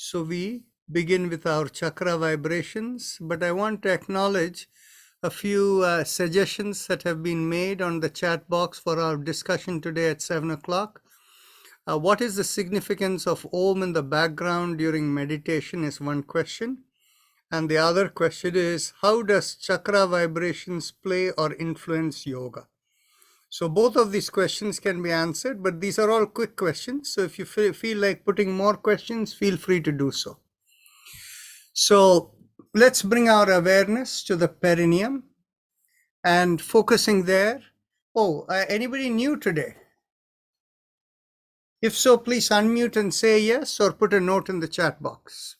So we begin with our chakra vibrations, but I want to acknowledge a few suggestions that have been made on the chat box for our discussion today at 7 o'clock. What is the significance of Om in the background during meditation is one question. And the other question is, how does chakra vibrations play or influence yoga? So both of these questions can be answered, but these are all quick questions. So if you feel like putting more questions, feel free to do so. So let's bring our awareness to the perineum and focusing there. Oh, anybody new today? If so, please unmute and say yes or put a note in the chat box.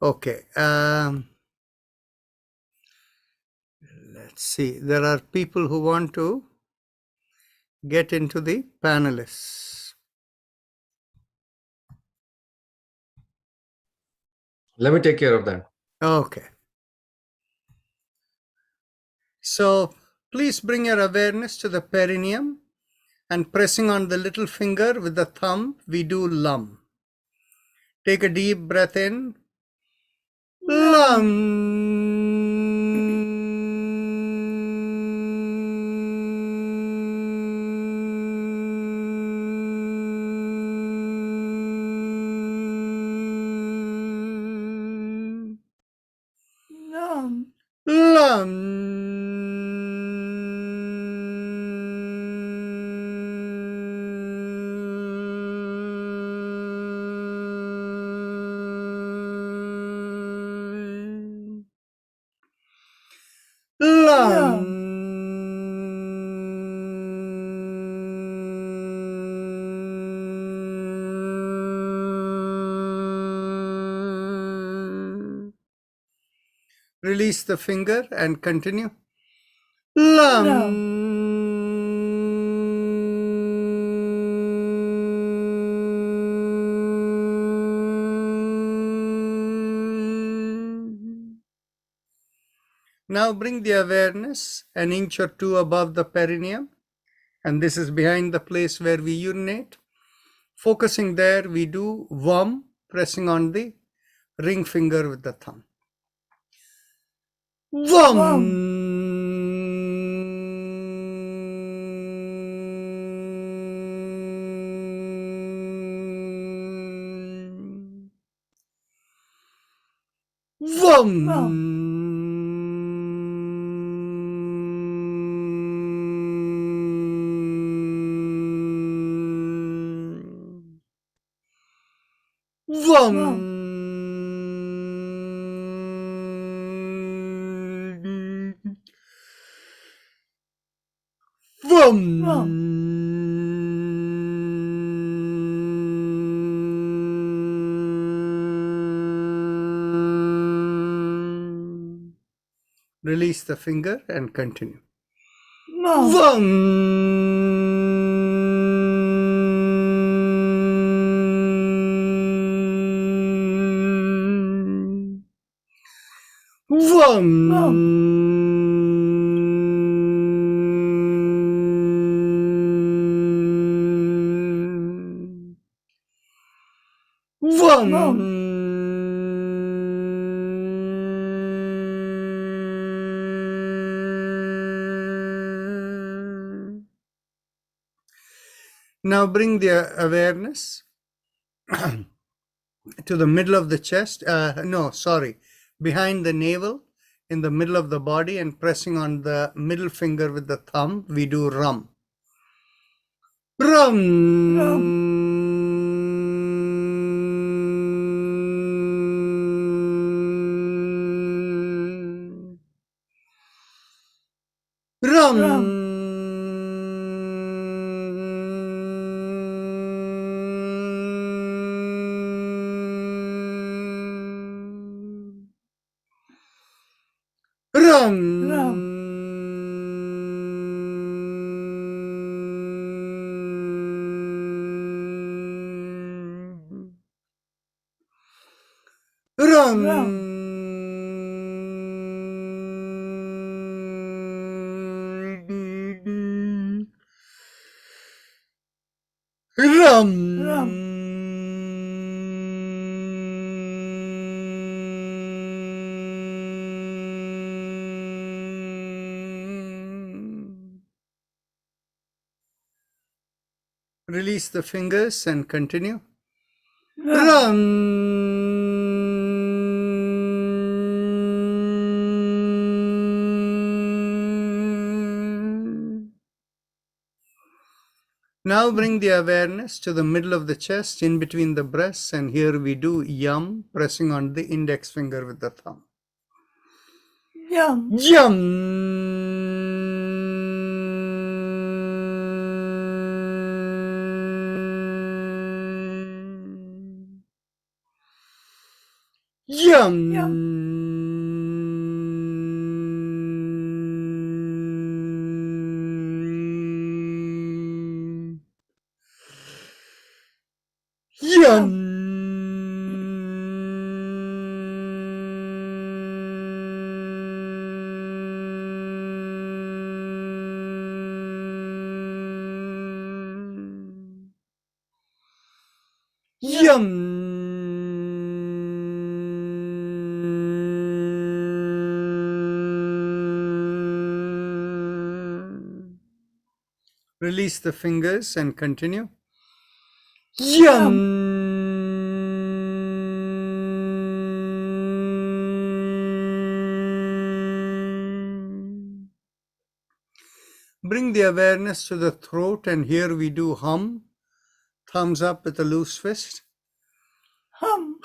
Okay. Let's see. There are people who want to get into the panelists. Let me take care of that. Okay. So please bring your awareness to the perineum and pressing on the little finger with the thumb, we do Lam. Take a deep breath in. Lam. Lam. Lam. Release the finger and continue. Lam. Now bring the awareness an inch or two above the perineum, and this is behind the place where we urinate. Focusing there, we do Vam, pressing on the ring finger with the thumb. Vam. Vam. Vam. Vam. Release the finger and continue. Vam. Now bring the awareness to the middle of the chest. Behind the navel, in the middle of the body, and pressing on the middle finger with the thumb, we do Ram. Ram. Ram. Ram. Ram. Release the fingers and continue. Now bring the awareness to the middle of the chest, in between the breasts, and here we do yum, pressing on the index finger with the thumb. Yum. Release the fingers and continue. Bring the awareness to the throat, and here we do hum, thumbs up with a loose fist. Hum.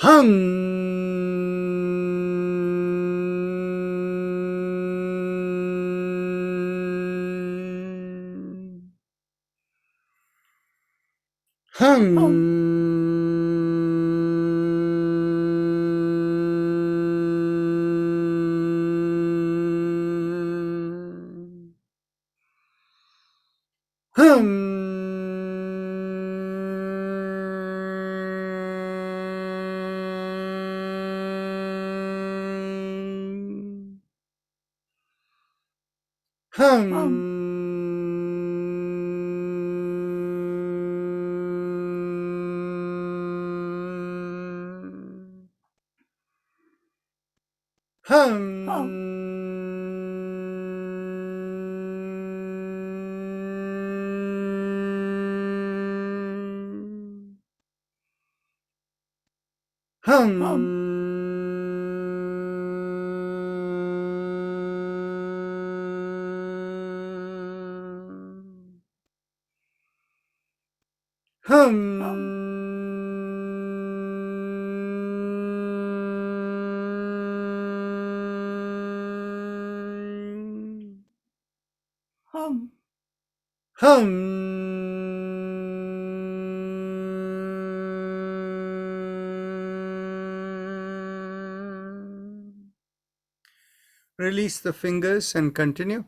Release the fingers and continue.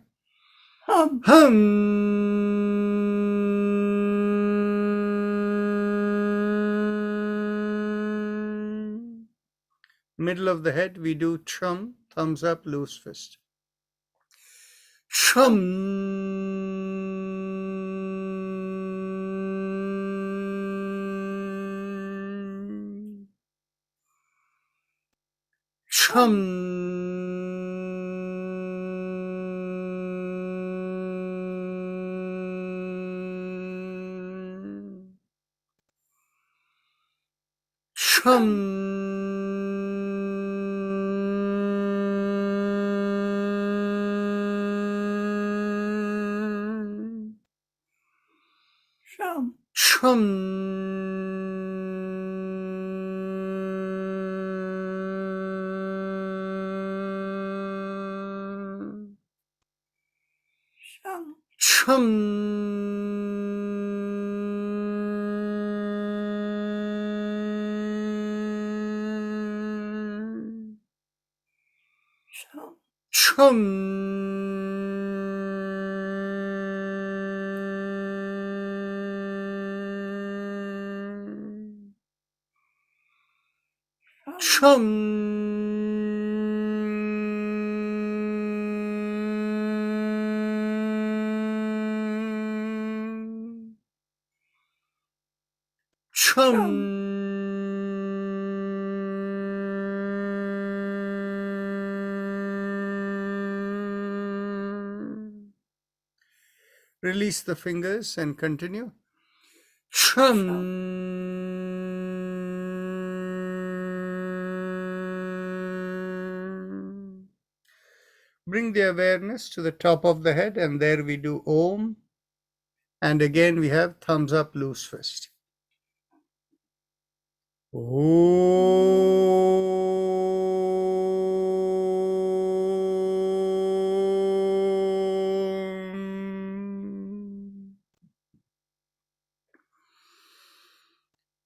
Middle of the head, we do chum, thumbs up, loose fist. Release the fingers and continue. Bring the awareness to the top of the head, and there we do Om. And again we have thumbs up, loose fist. Om.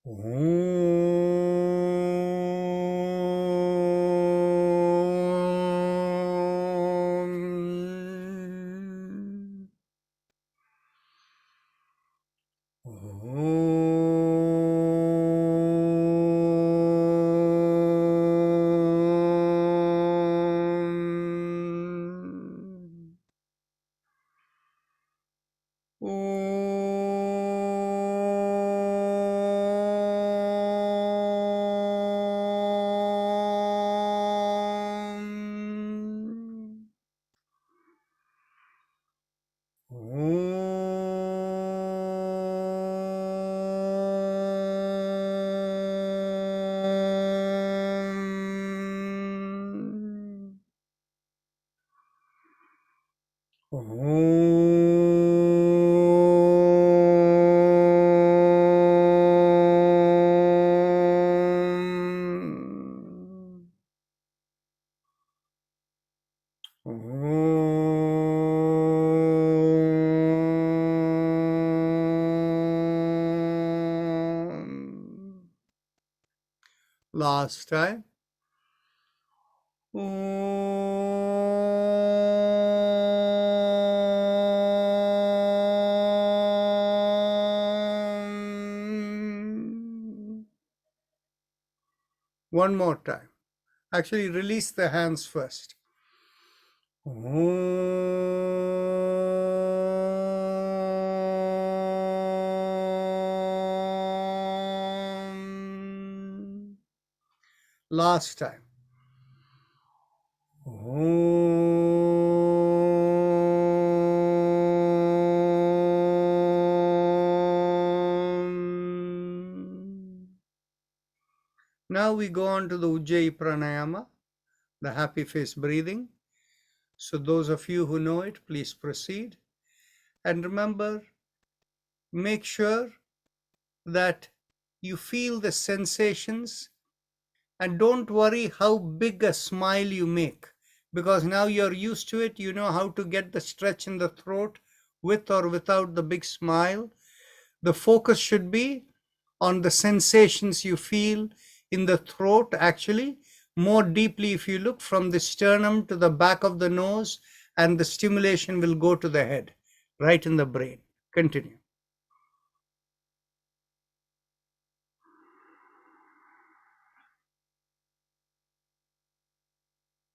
Om. Om. Om. Om. Om. Om. Last time. Om. One more time. Actually, release the hands first. Om. Last time. Om. Now we go on to the Ujjayi Pranayama, the happy face breathing. So those of you who know it, please proceed. And remember, make sure that you feel the sensations and don't worry how big a smile you make, because now you're used to it. You know how to get the stretch in the throat with or without the big smile. The focus should be on the sensations you feel in the throat, actually more deeply if you look from the sternum to the back of the nose, and the stimulation will go to the head, right in the brain. Continue.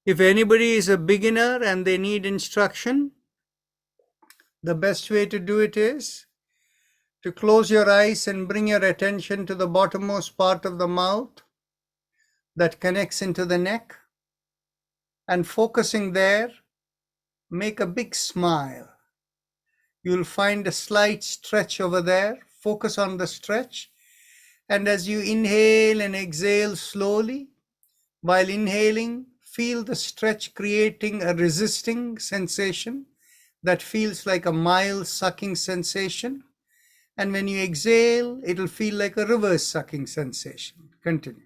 If anybody is a beginner and they need instruction, the best way to do it is to close your eyes and bring your attention to the bottommost part of the mouth that connects into the neck, and focusing there, make a big smile. You'll find a slight stretch over there. Focus on the stretch. And as you inhale and exhale slowly, while inhaling, feel the stretch creating a resisting sensation that feels like a mild sucking sensation. And when you exhale, it'll feel like a reverse sucking sensation. Continue.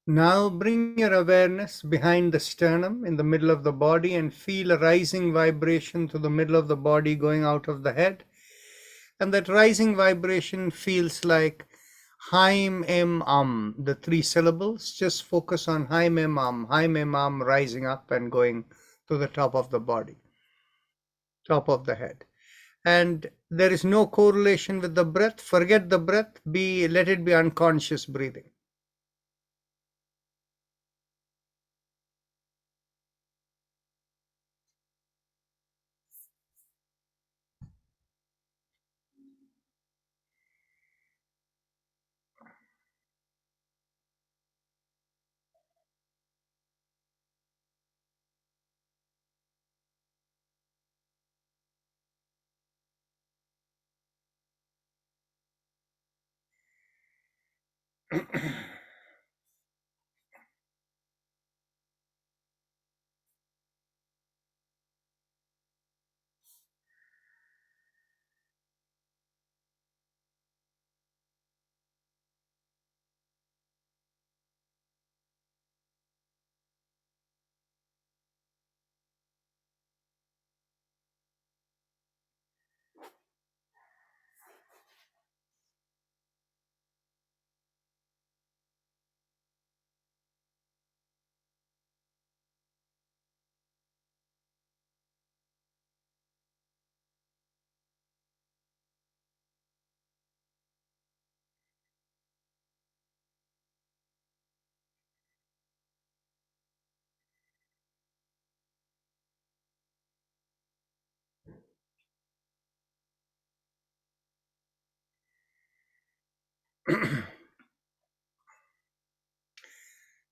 Now bring your awareness behind the sternum in the middle of the body and feel a rising vibration to the middle of the body going out of the head. And that rising vibration feels like Haim Em Am, the three syllables. Just focus on Haim Em Am rising up and going to the top of the body, top of the head. And there is no correlation with the breath. Forget the breath. Let it be unconscious breathing.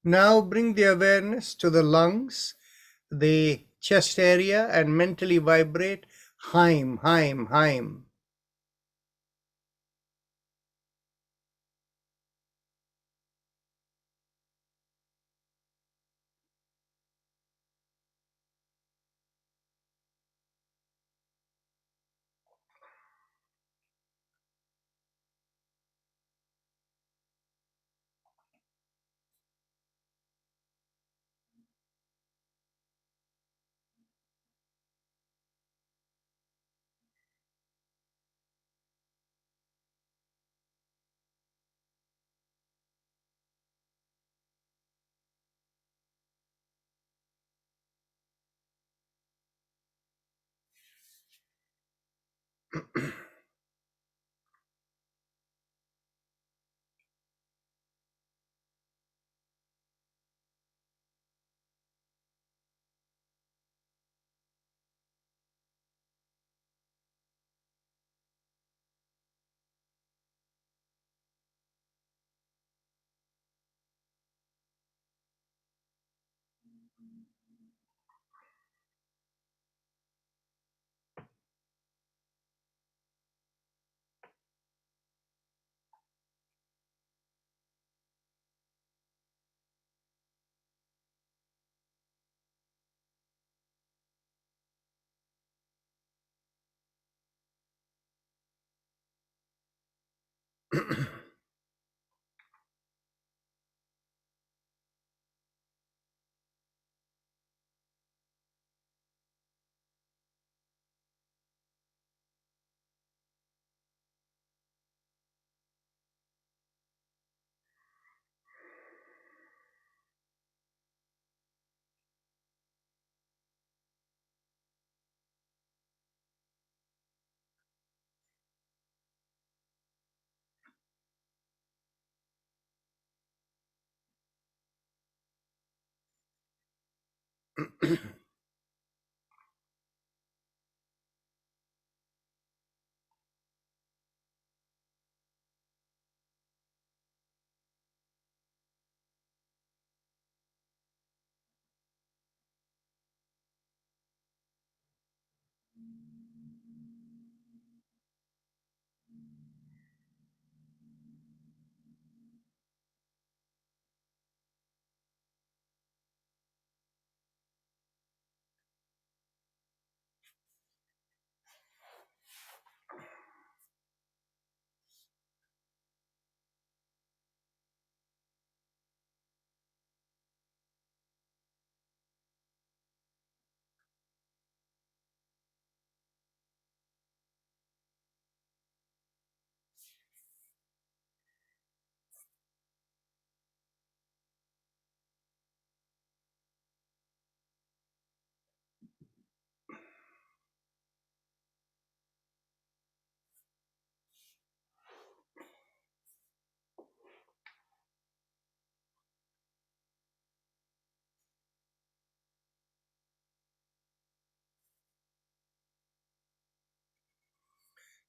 Now bring the awareness to the lungs, the chest area, and mentally vibrate Heim, Heim, Heim.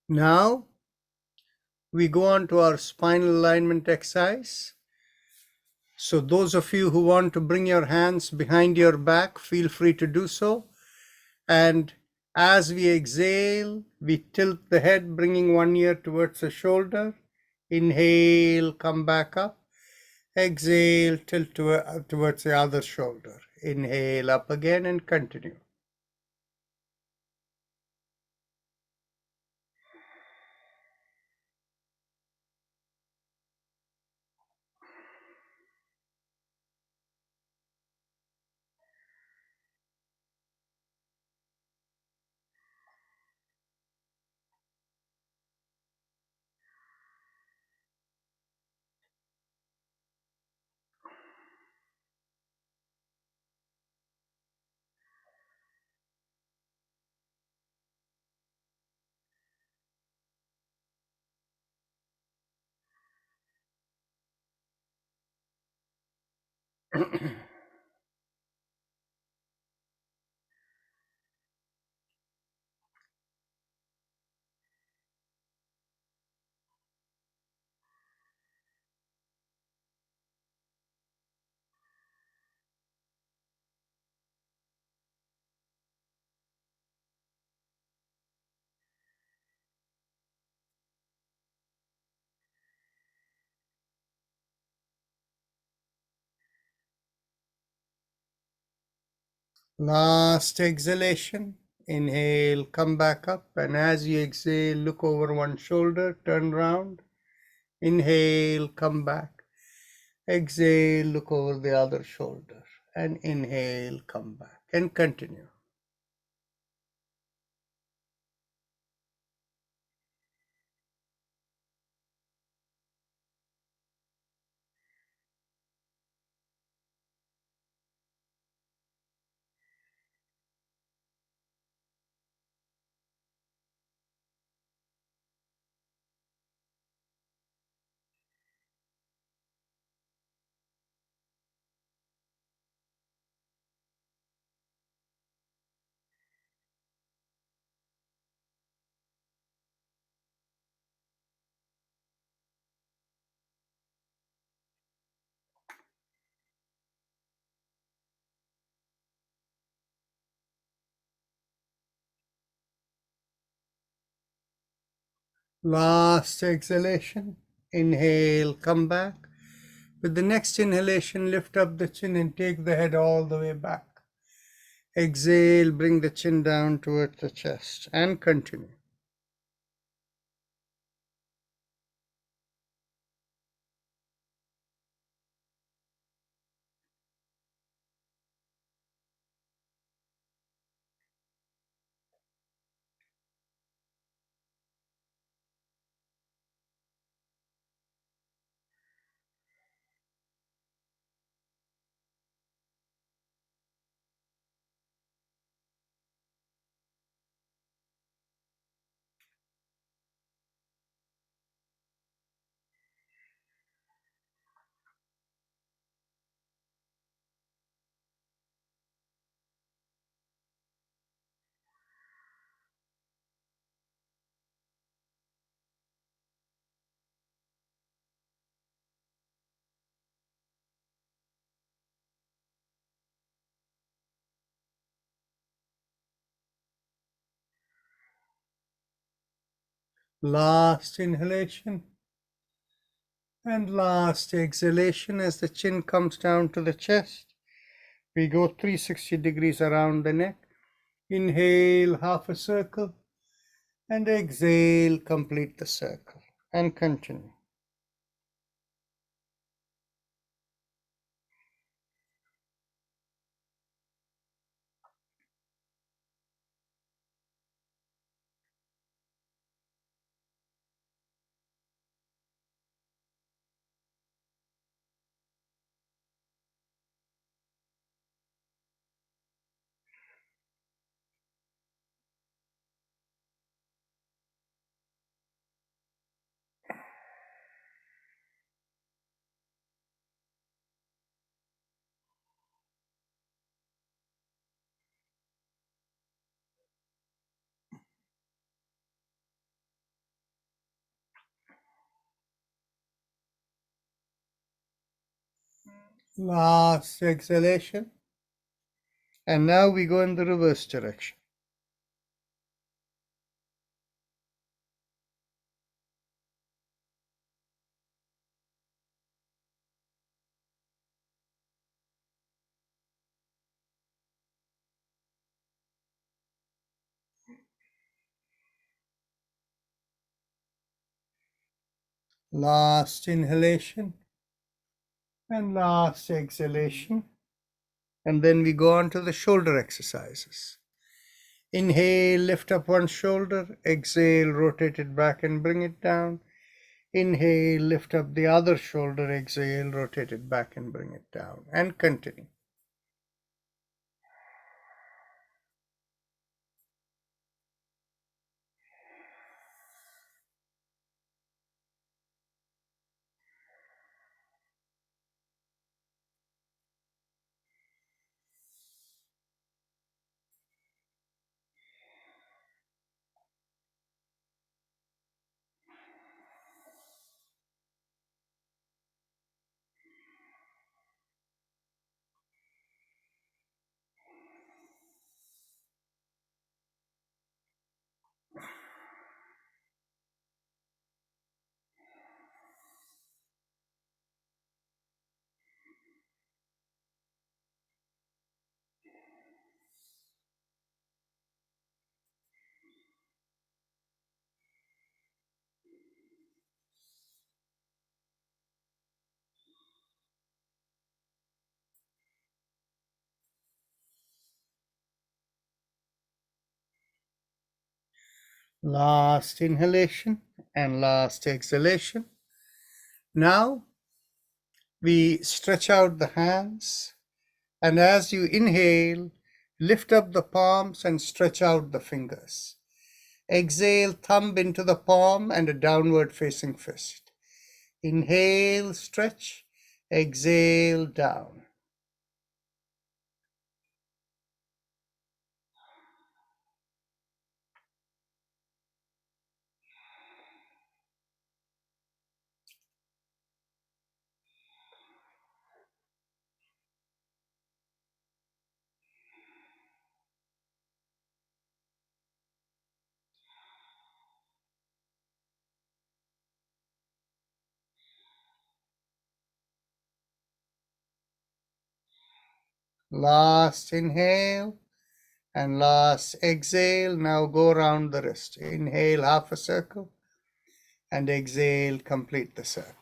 Now we go on to our spinal alignment exercise. So those of you who want to bring your hands behind your back, feel free to do so. And as we exhale, we tilt the head, bringing one ear towards the shoulder. Inhale, come back up. Exhale, tilt towards the other shoulder. Inhale, up again, and continue. Last exhalation. Inhale, come back up, and as you exhale, look over one shoulder, turn round. Inhale, come back. Exhale, look over the other shoulder, and inhale, come back, and continue. Last exhalation. Inhale, come back. With the next inhalation, lift up the chin and take the head all the way back. Exhale, bring the chin down towards the chest, and continue. Last inhalation and last exhalation as the chin comes down to the chest. We go 360 degrees around the neck. Inhale, half a circle, and exhale, complete the circle, and continue. Last exhalation. And now we go in the reverse direction. Last inhalation and last exhalation. And then we go on to the shoulder exercises. Inhale, lift up one shoulder. Exhale, rotate it back and bring it down. Inhale, lift up the other shoulder. Exhale, rotate it back and bring it down. And continue. Last inhalation and last exhalation. Now we stretch out the hands, and as you inhale, lift up the palms and stretch out the fingers. Exhale, thumb into the palm and a downward facing fist. Inhale, stretch. Exhale, down. Last inhale and last exhale. Now go around the wrist. Inhale half a circle and exhale, complete the circle.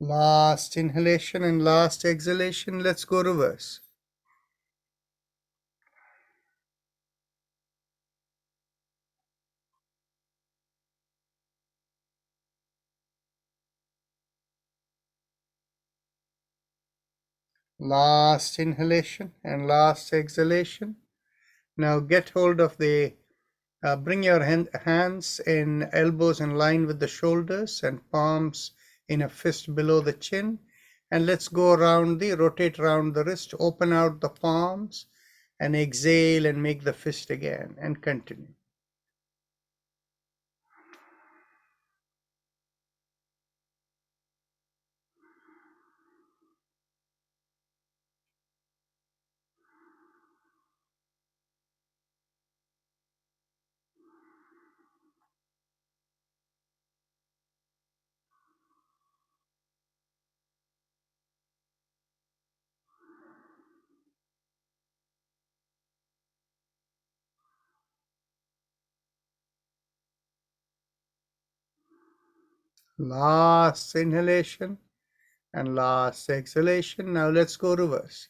Last inhalation and last exhalation. Let's go reverse. Last inhalation and last exhalation. Now get hold of bring your hands in elbows in line with the shoulders and palms in a fist below the chin. And let's go rotate around the wrist, open out the palms and exhale and make the fist again and continue. Last inhalation and last exhalation. Now let's go reverse.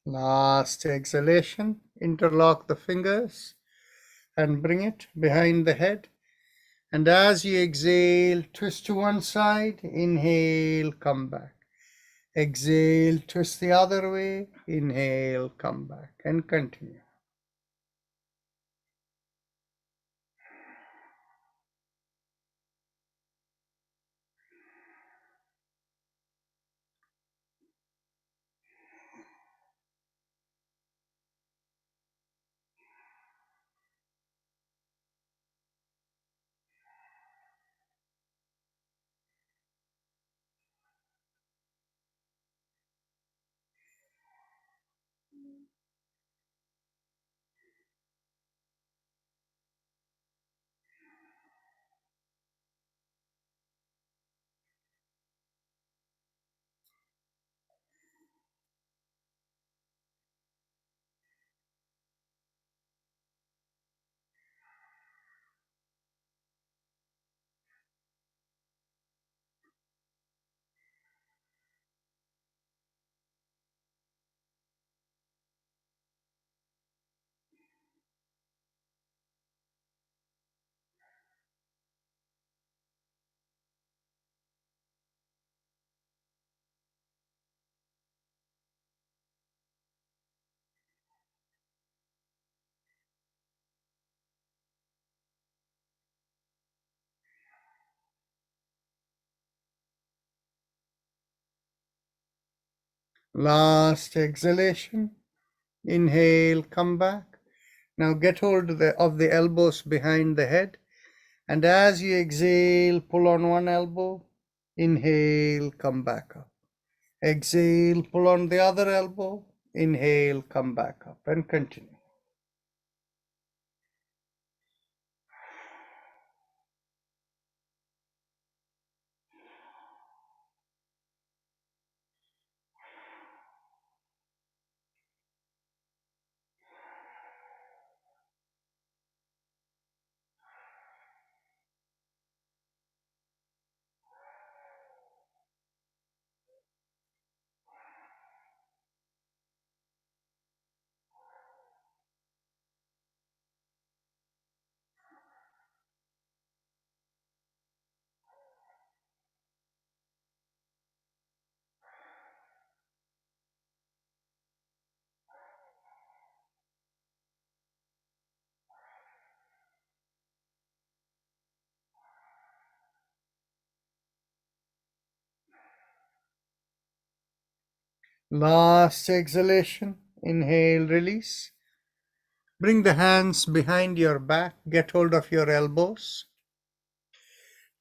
Last exhalation, interlock the fingers and bring it behind the head. And as you exhale, twist to one side, inhale, come back. Exhale, twist the other way, inhale, come back, and continue. Last exhalation. Inhale, come back. Now get hold of the elbows behind the head. And as you exhale, pull on one elbow. Inhale, come back up. Exhale, pull on the other elbow. Inhale, come back up, and continue. Last exhalation. Inhale, release. Bring the hands behind your back. Get hold of your elbows.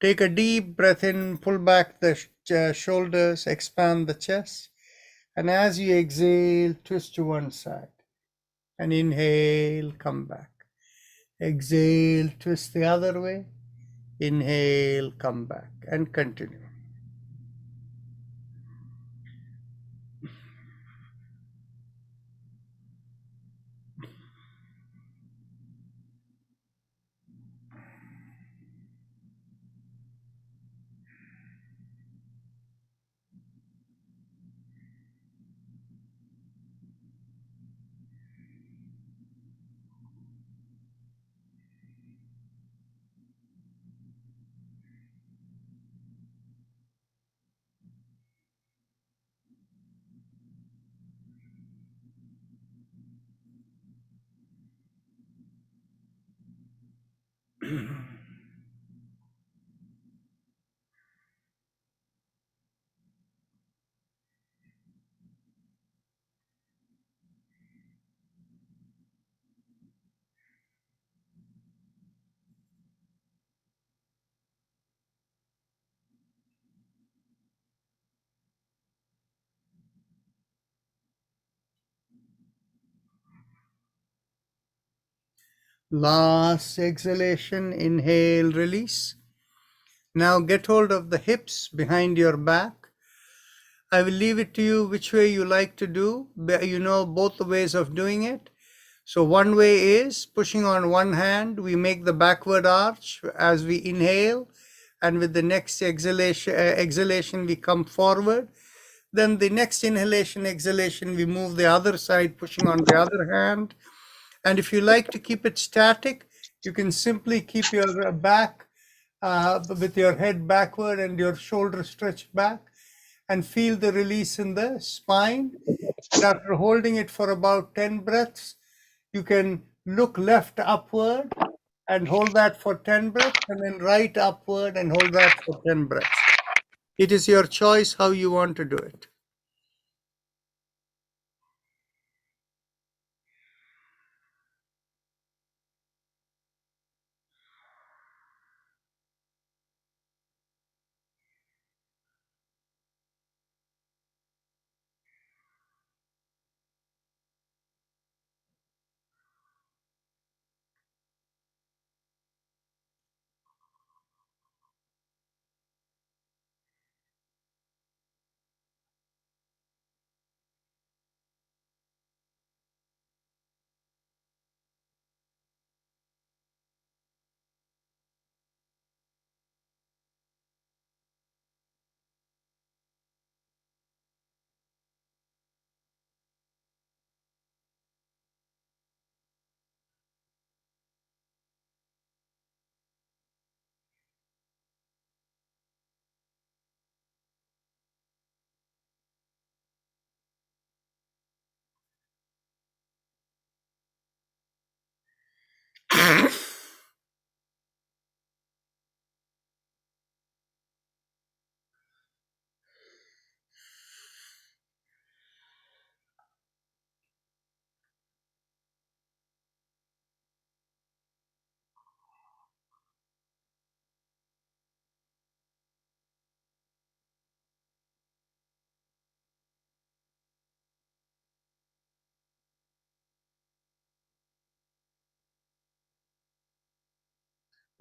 Take a deep breath in, pull back the shoulders, expand the chest. And as you exhale, twist to one side. And inhale, come back. Exhale, twist the other way. Inhale, come back, and continue. Last exhalation, inhale, release. Now get hold of the hips behind your back. I will leave it to you which way you like to do. You know both the ways of doing it. So one way is pushing on one hand, we make the backward arch as we inhale, and with the next exhalation we come forward. Then the next inhalation, exhalation, we move the other side, pushing on the other hand. And if you like to keep it static, you can simply keep your back with your head backward and your shoulders stretched back, and feel the release in the spine. And after holding it for about 10 breaths, you can look left upward and hold that for 10 breaths, and then right upward and hold that for 10 breaths. It is your choice how you want to do it.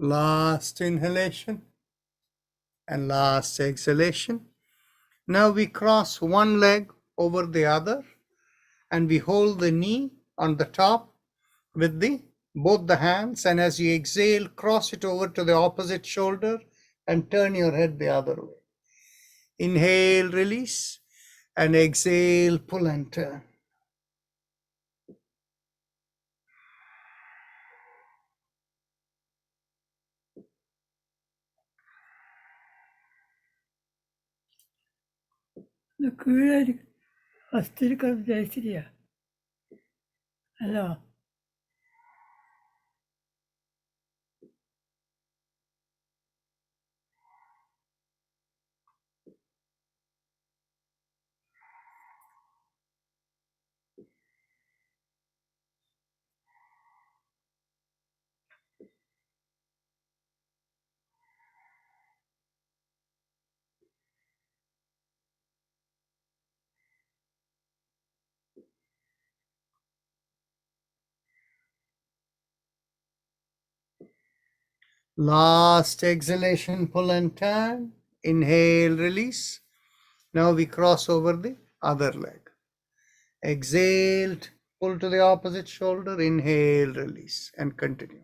Last inhalation and last exhalation. Now we cross one leg over the other and we hold the knee on the top with both the hands, and as you exhale, cross it over to the opposite shoulder and turn your head the other way. Inhale, release, and exhale, pull and turn. Nuclear hostilical Jayasriya. Hello. Last exhalation, pull and turn. Inhale, release. Now we cross over the other leg. Exhale, pull to the opposite shoulder. Inhale, release, and continue.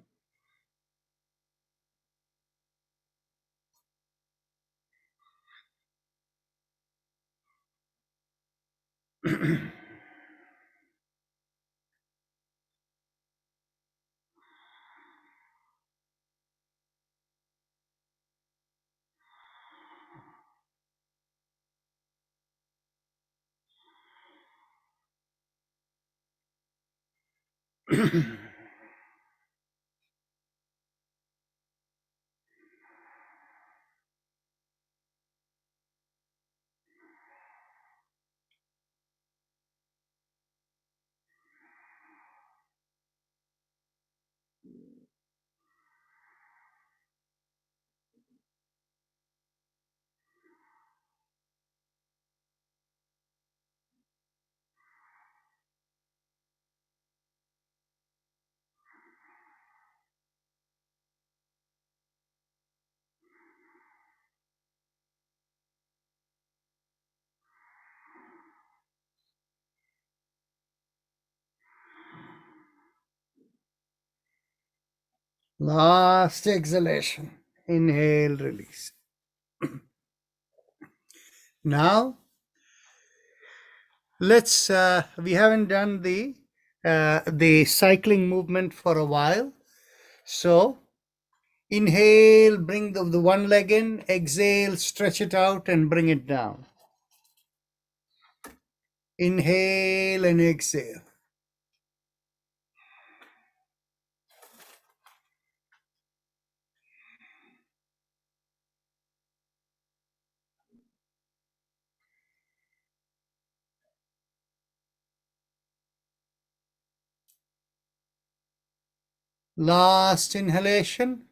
Last exhalation. Inhale, release. Now, we haven't done the cycling movement for a while. So, inhale, bring the one leg in, exhale, stretch it out and bring it down. Inhale and exhale. Last inhalation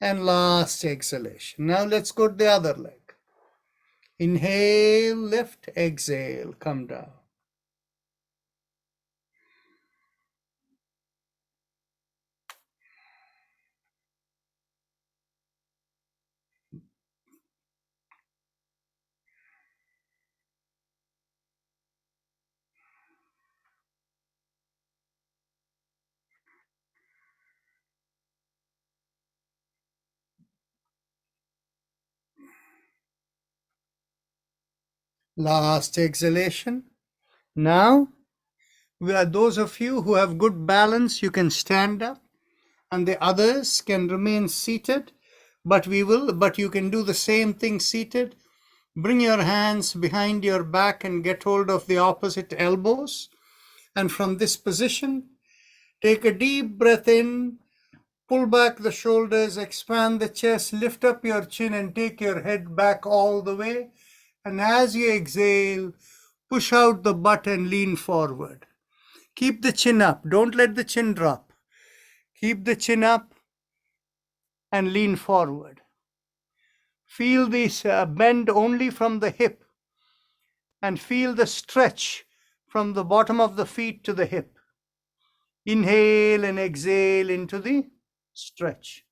and last exhalation. Now let's go to the other leg. Inhale, lift, exhale, come down. Last exhalation. Now, those of you who have good balance, you can stand up, and the others can remain seated, but you can do the same thing seated. Bring your hands behind your back and get hold of the opposite elbows. And from this position, take a deep breath in, pull back the shoulders, expand the chest, lift up your chin and take your head back all the way. And as you exhale, push out the butt and lean forward. Keep the chin up. Don't let the chin drop. Keep the chin up and lean forward. Feel this bend only from the hip and feel the stretch from the bottom of the feet to the hip. Inhale and exhale into the stretch.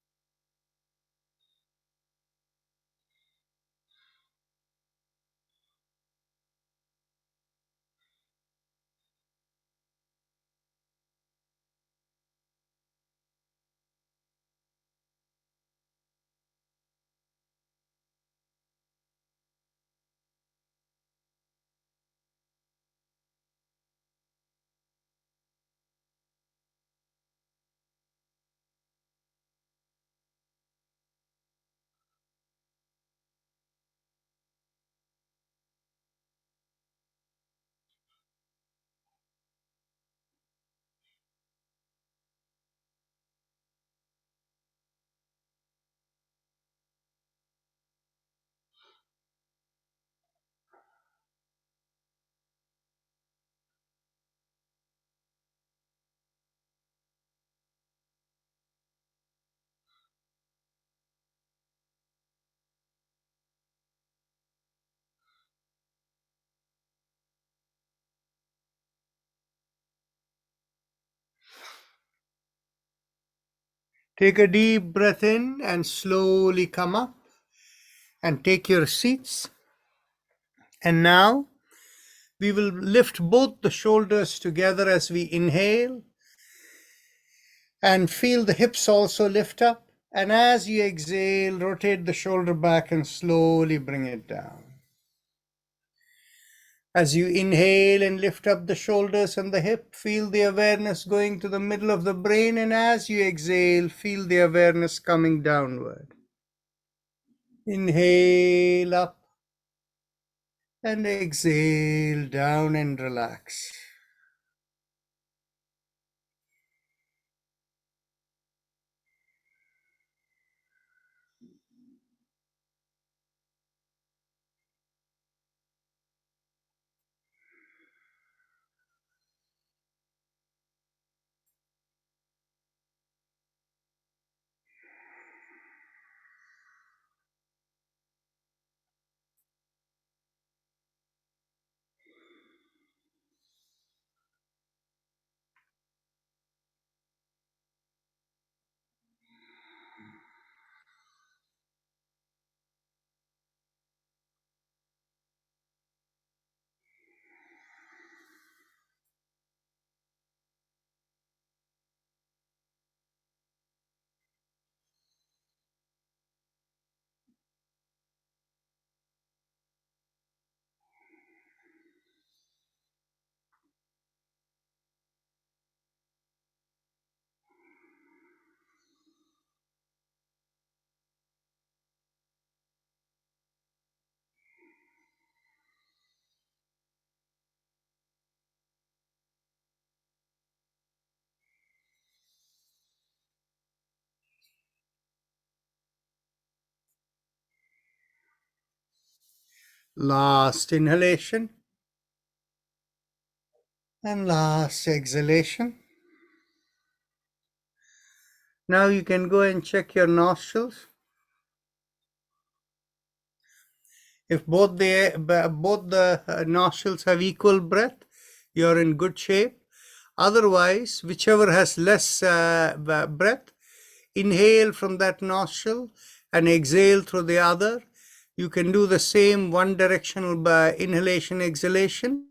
Take a deep breath in and slowly come up and take your seats. And now we will lift both the shoulders together as we inhale and feel the hips also lift up. And as you exhale, rotate the shoulder back and slowly bring it down. As you inhale and lift up the shoulders and the hip, feel the awareness going to the middle of the brain. And as you exhale, feel the awareness coming downward. Inhale up and exhale down and relax. Last inhalation and last exhalation. Now you can go and check your nostrils. If both the nostrils have equal breath, you're in good shape. Otherwise, whichever has less breath, inhale from that nostril and exhale through the other. You can do the same one directional inhalation, exhalation,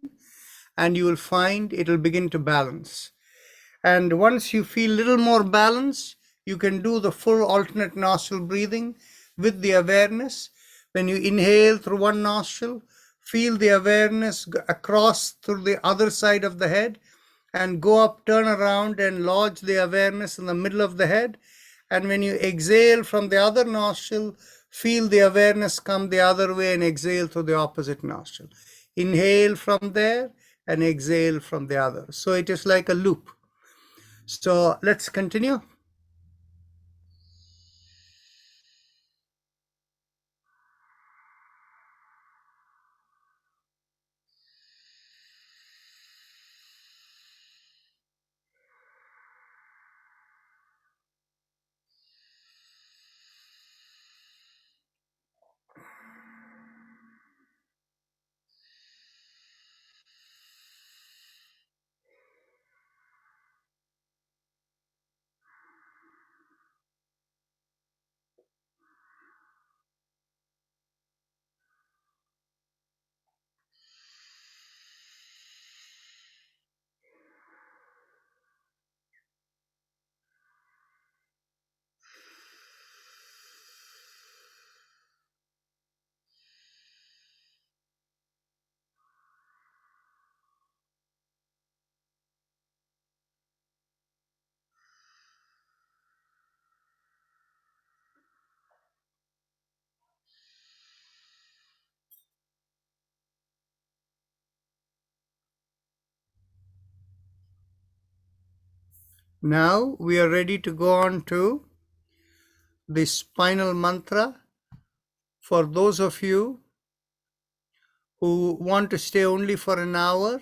and you will find it will begin to balance. And once you feel a little more balance, you can do the full alternate nostril breathing with the awareness. When you inhale through one nostril, feel the awareness across through the other side of the head and go up, turn around and lodge the awareness in the middle of the head. And when you exhale from the other nostril, feel the awareness come the other way and exhale through the opposite nostril. Inhale from there and exhale from the other. So it is like a loop. So let's continue. Now we are ready to go on to the spinal mantra. For those of you who want to stay only for an hour,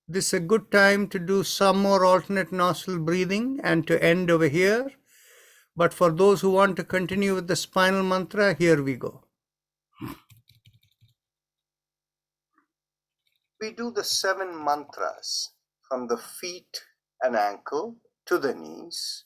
this is a good time to do some more alternate nostril breathing and to end over here. But for those who want to continue with the spinal mantra, here we go. We do the 7 mantras from the feet and ankle to the knees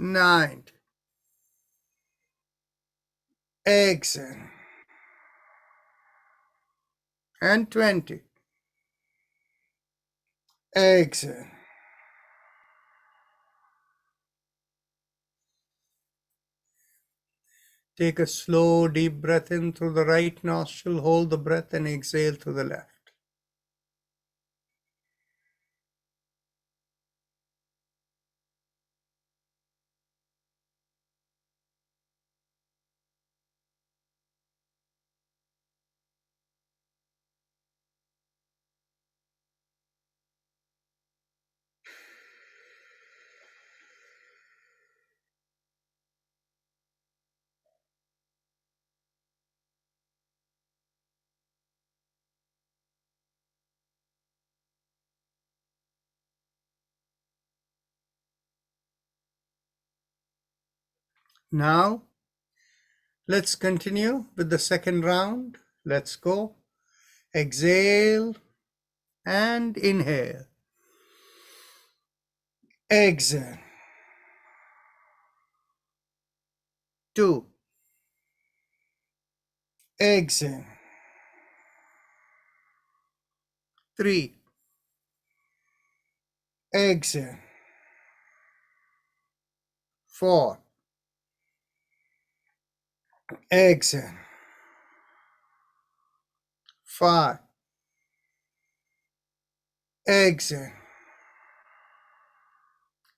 19. Exhale. And 20. Exhale. Take a slow, deep breath in through the right nostril. Hold the breath and exhale through the left. Now, let's continue with the second round. Let's go. Exhale and inhale. Exhale. 2. Exhale. 3. Exhale. 4. Exhale. 5. Exhale.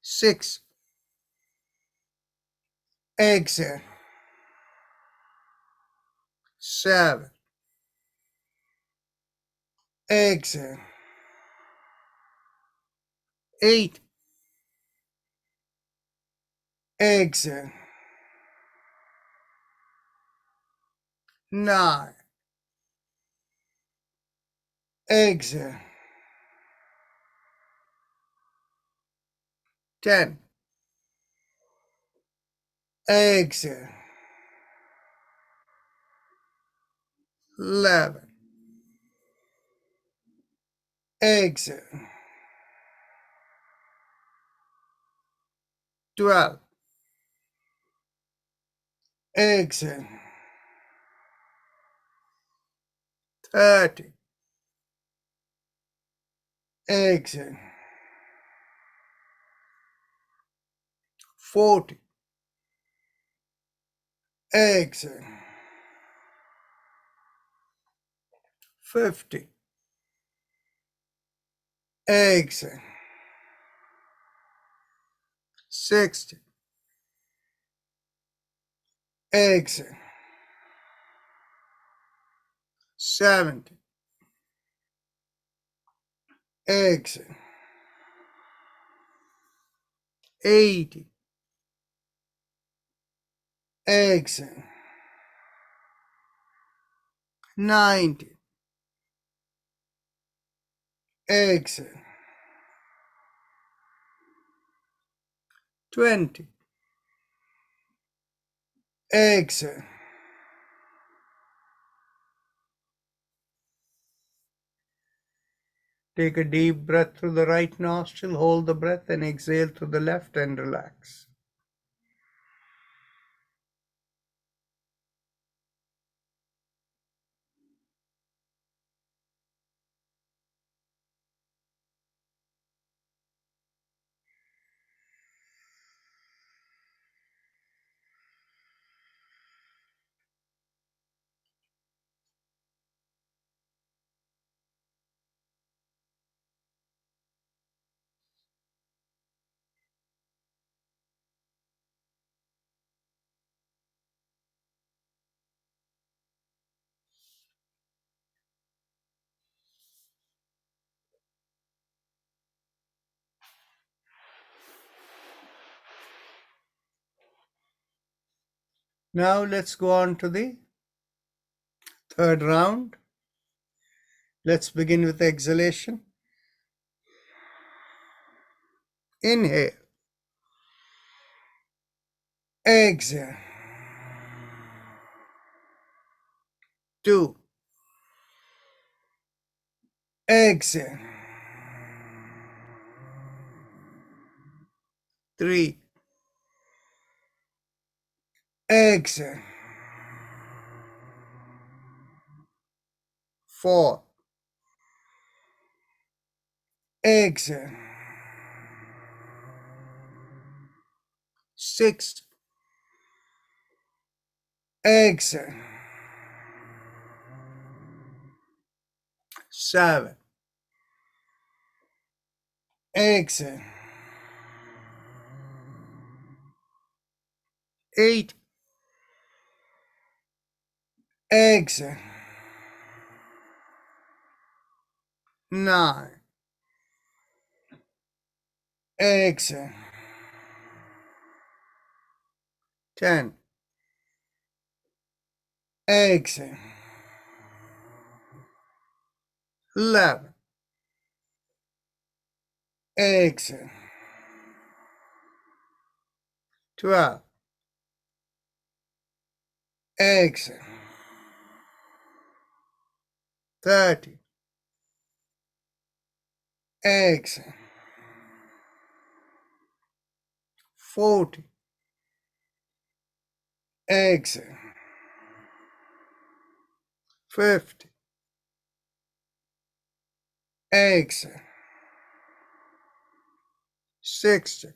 6. Exhale. 7. Exhale. 8. Exhale. 9. Exhale. 10. Exhale. 11. Exhale. 12. Exhale. 30. Exhale. 40. Exhale. 50. Exhale. 60. Exhale. 70. Exhale. 80. Exhale. 90. Exhale. 20. Exhale. Take a deep breath through the right nostril, hold the breath and exhale through the left and relax. Now let's go on to the third round. Let's begin with exhalation. Inhale. Exhale. 2. Exhale. 3. exhale, 4, exhale, 6, exhale, 7, exhale, 8, exhale, 9, exhale, 10, exhale, 11, exhale, 12, exhale, 30, exhale, 40, exhale, 50, exhale, 60,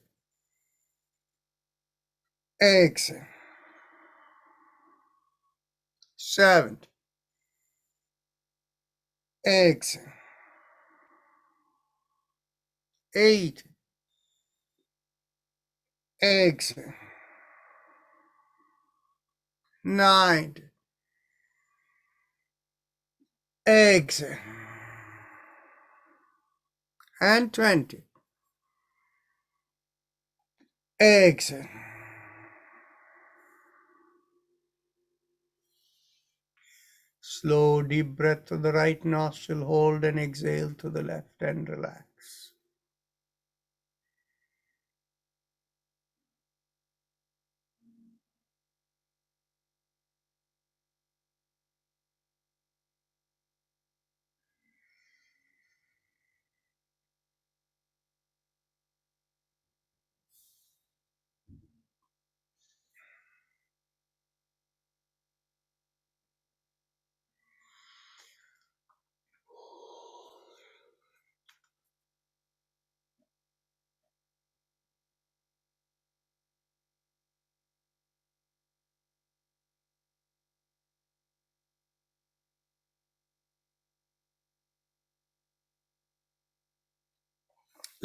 exhale, 70, exhale, 80, exhale, 90, exhale, and 20, exhale. Slow, deep breath to the right nostril, hold and exhale to the left and relax.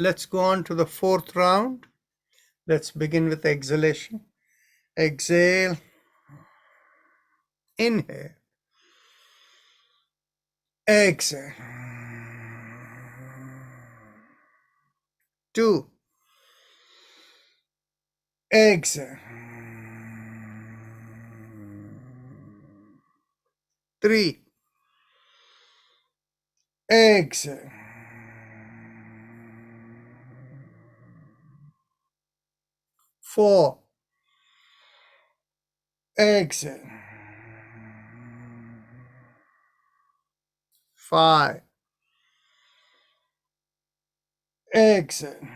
Let's go on to the fourth round. Let's begin with exhalation. Exhale, inhale, exhale. 2, exhale. 3, exhale. 4, exhale. 5, exhale.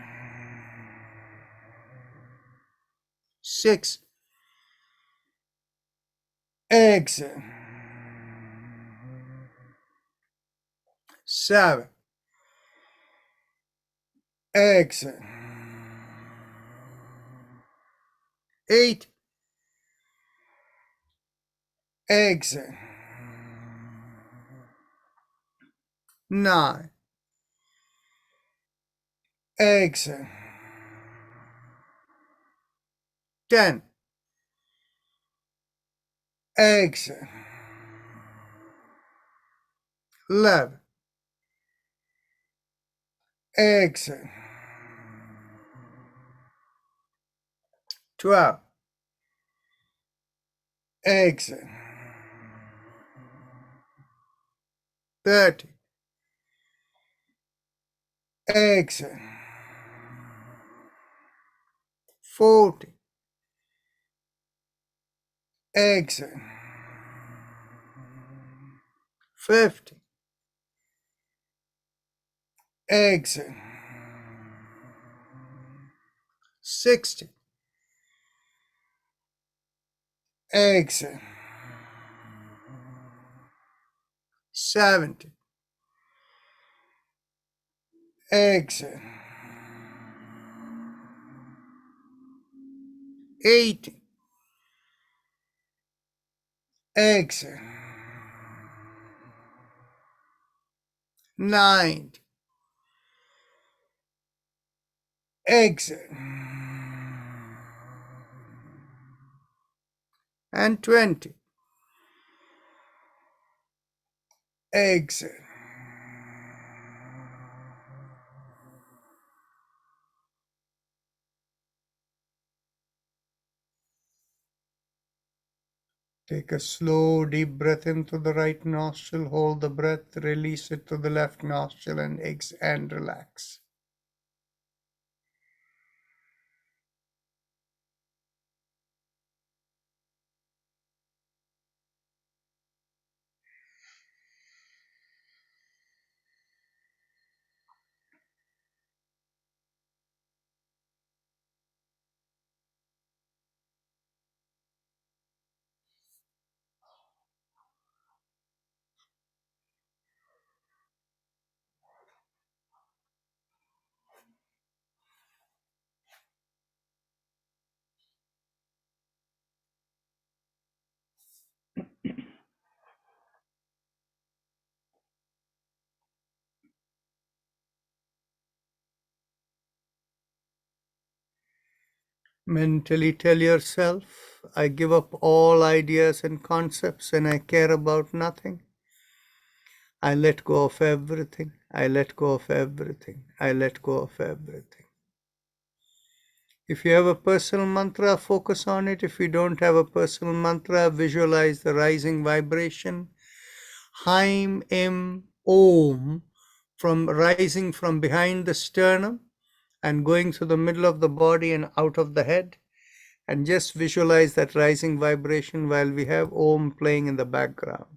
6, exhale. 7, exhale. 8, exhale. 9, exhale. 10, exhale. 11, exhale. 12, exhale. 30, exhale. 40, exhale. 50, exhale. 60, Exhale. 70. Exhale. 80. Exhale. 90. Exhale. And 20. Exhale. Take a slow, deep breath in through the right nostril. Hold the breath, release it to the left nostril, and exhale and relax. Mentally tell yourself, I give up all ideas and concepts and I care about nothing. I let go of everything. I let go of everything. I let go of everything. If you have a personal mantra, focus on it. If you don't have a personal mantra, visualize the rising vibration. Haim Em Om from rising from behind the sternum and going through the middle of the body and out of the head. And just visualize that rising vibration while we have Om playing in the background.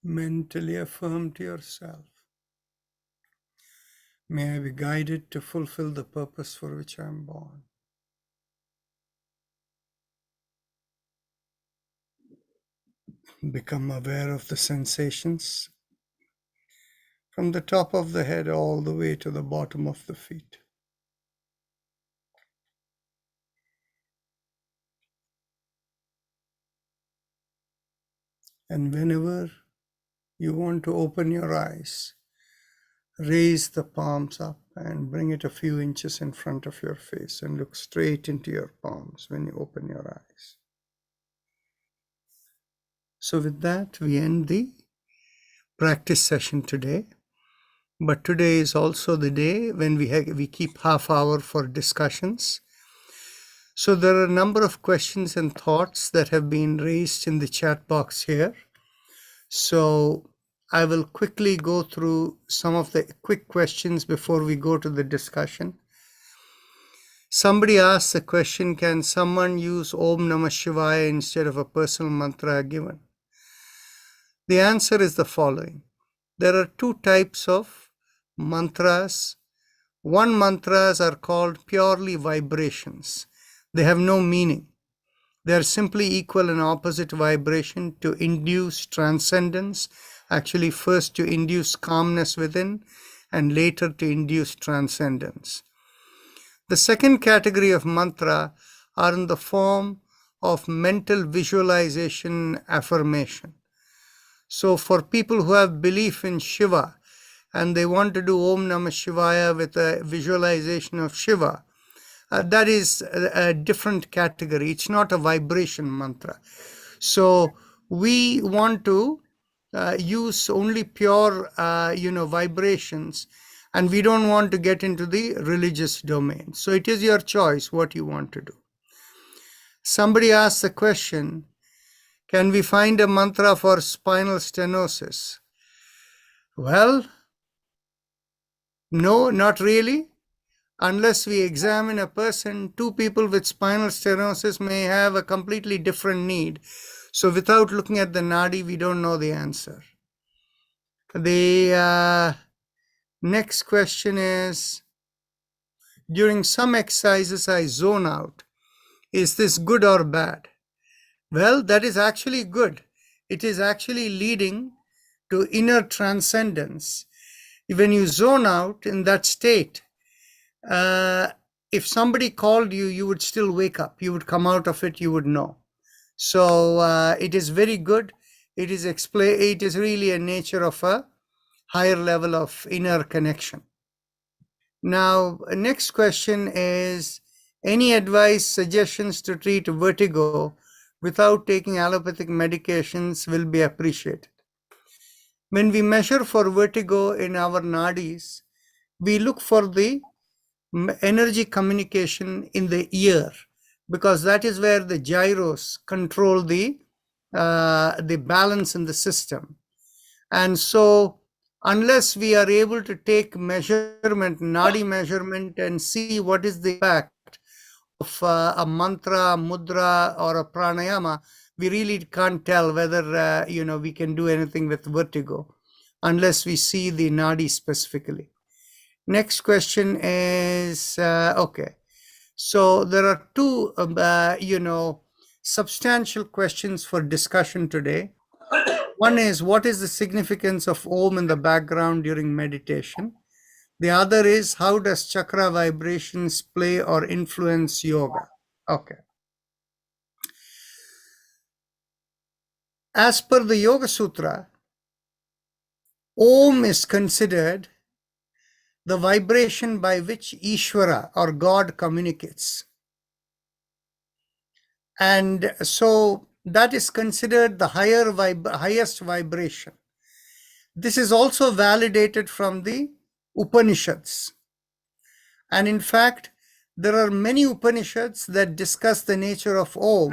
Mentally affirm to yourself, may I be guided to fulfill the purpose for which I am born. Become aware of the sensations from the top of the head all the way to the bottom of the feet. And whenever you want to open your eyes, raise the palms up and bring it a few inches in front of your face and look straight into your palms when you open your eyes. So with that, we end the practice session today. But today is also the day when we keep half hour for discussions. So there are a number of questions and thoughts that have been raised in the chat box here. So I will quickly go through some of the quick questions before we go to the discussion. Somebody asked the question, can someone use Om Namah Shivaya instead of a personal mantra given? The answer is the following. There are two types of mantras. One mantras are called purely vibrations. They have no meaning. They are simply equal and opposite vibration to induce transcendence, actually first to induce calmness within and later to induce transcendence. The second category of mantra are in the form of mental visualization affirmation. So for people who have belief in Shiva and they want to do Om Namah Shivaya with a visualization of Shiva, that is a different category. It's not a vibration mantra. So we want to use only pure, vibrations, and we don't want to get into the religious domain. So it is your choice what you want to do. Somebody asked the question, can we find a mantra for spinal stenosis? Well, no, not really. Unless we examine a person, two people with spinal stenosis may have a completely different need. So without looking at the nadi, we don't know the answer. The next question is, during some exercises I zone out. Is this good or bad? Well, that is actually good. It is actually leading to inner transcendence. When you zone out in that state, if somebody called you, you would still wake up. You would come out of it, you would know. So it is very good. It is really a nature of a higher level of inner connection. Now, next question is, any advice, suggestions to treat vertigo without taking allopathic medications will be appreciated. When we measure for vertigo in our nadis, we look for the energy communication in the ear, because that is where the gyros control the balance in the system. And so unless we are able to take measurement, nadi measurement, and see what is the impact of a mantra, mudra, or a pranayama, we really can't tell whether we can do anything with vertigo unless we see the nadi specifically. Next question is, okay, so there are two, substantial questions for discussion today. One is, what is the significance of Om in the background during meditation? The other is, how does chakra vibrations play or influence yoga? Okay. As per the Yoga Sutra, Om is considered the vibration by which Ishvara or God communicates. And so that is considered the highest vibration. This is also validated from the Upanishads. And in fact, there are many Upanishads that discuss the nature of Om,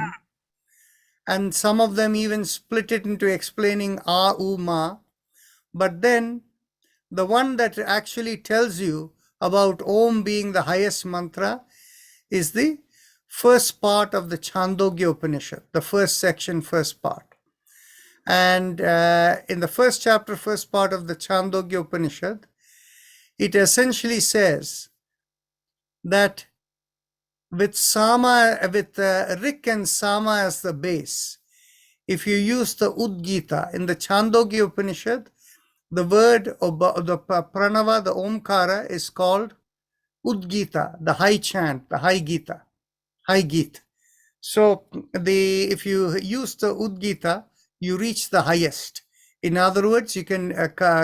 and some of them even split it into explaining A, U, Ma. But then the one that actually tells you about Om being the highest mantra is the first part of the Chandogya Upanishad, the first section, first part. And in the first chapter, first part of the Chandogya Upanishad, it essentially says that with Rik and Sama as the base, if you use the Udgita in the Chandogya Upanishad, the word, the pranava, the Omkara, is called Udgita, the high chant, the high Gita, high Gita. So if you use the Udgita, you reach the highest. In other words, you can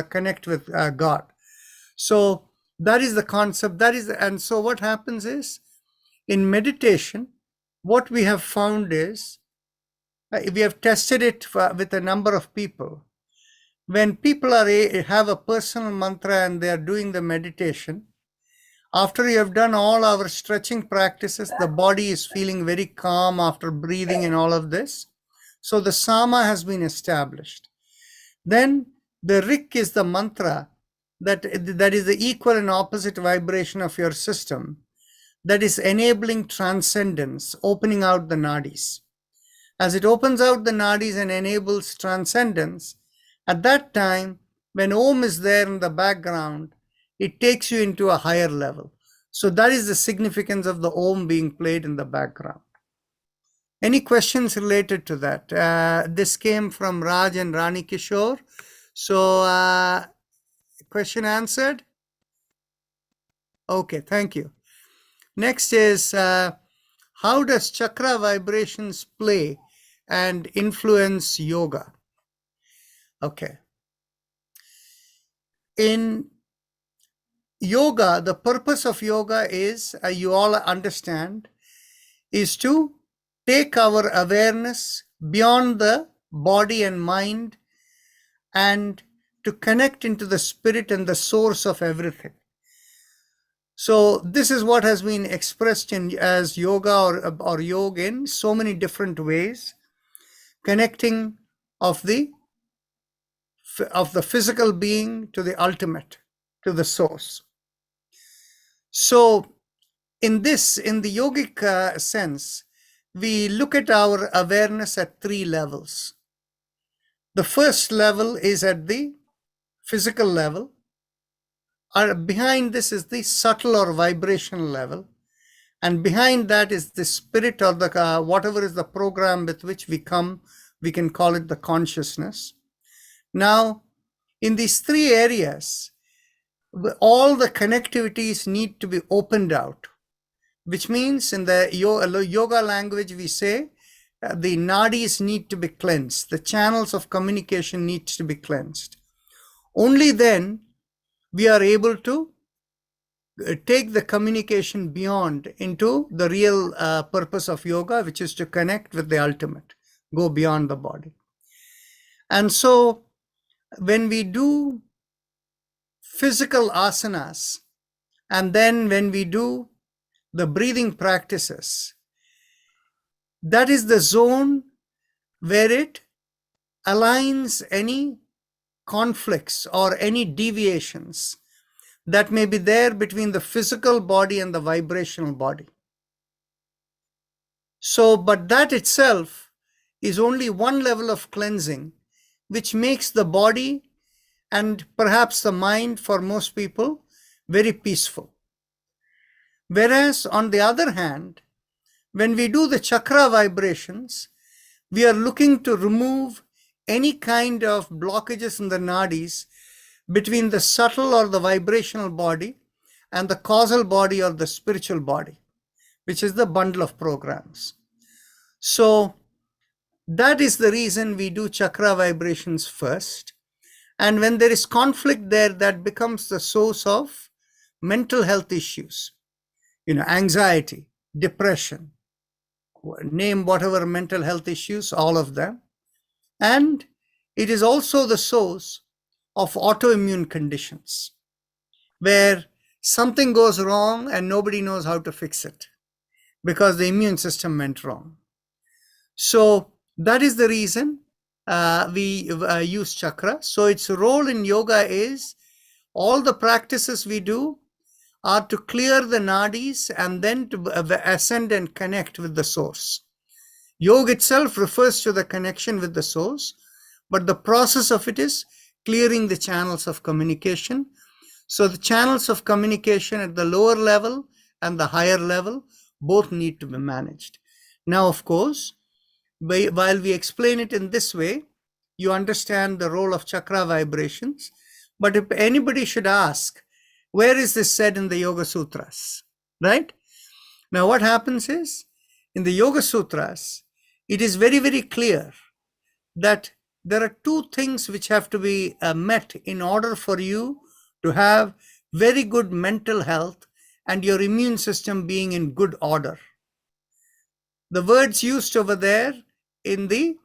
connect with God. So that is the concept. And so what happens is, in meditation, what we have found is we have tested it with a number of people. When people have a personal mantra and they are doing the meditation, after you have done all our stretching practices, the body is feeling very calm after breathing and all of this. So the sama has been established. Then the rik is the mantra that is the equal and opposite vibration of your system, that is enabling transcendence, opening out the nadis. As it opens out the nadis and enables transcendence, at that time, when Om is there in the background, it takes you into a higher level. So that is the significance of the Om being played in the background. Any questions related to that? This came from Raj and Rani Kishore. So, question answered? Okay, thank you. Next is, how does chakra vibrations play and influence yoga? Okay. In yoga, the purpose of yoga is, you all understand, is to take our awareness beyond the body and mind and to connect into the spirit and the source of everything. So this is what has been expressed as yoga or yoga in so many different ways, connecting of the physical being to the ultimate, to the source. So in the yogic sense, we look at our awareness at 3 levels. The first level is at the physical level. Behind this is the subtle or vibrational level. And behind that is the spirit or the whatever is the program with which we come, we can call it the consciousness. Now, in these 3 areas, all the connectivities need to be opened out, which means in the yoga language, we say the nadis need to be cleansed. The channels of communication needs to be cleansed. Only then we are able to take the communication beyond into the real purpose of yoga, which is to connect with the ultimate, go beyond the body. And so when we do physical asanas, and then when we do the breathing practices, that is the zone where it aligns any conflicts or any deviations that may be there between the physical body and the vibrational body. So, but that itself is only one level of cleansing, which makes the body and perhaps the mind for most people very peaceful. Whereas on the other hand, when we do the chakra vibrations, we are looking to remove any kind of blockages in the nadis between the subtle or the vibrational body and the causal body or the spiritual body, which is the bundle of programs. So that is the reason we do chakra vibrations first. And when there is conflict there, that becomes the source of mental health issues, anxiety, depression, name whatever mental health issues, all of them. And it is also the source of autoimmune conditions where something goes wrong and nobody knows how to fix it because the immune system went wrong. So that is the reason we use chakra. So its role in yoga is all the practices we do are to clear the nadis and then to ascend and connect with the source. Yoga itself refers to the connection with the source, but the process of it is clearing the channels of communication. So the channels of communication at the lower level and the higher level both need to be managed. Now, of course, while we explain it in this way, you understand the role of chakra vibrations. But if anybody should ask, where is this said in the Yoga Sutras, right? Now, what happens is, in the Yoga Sutras, it is very, very clear that there are 2 things which have to be met in order for you to have very good mental health and your immune system being in good order. The words used over there in the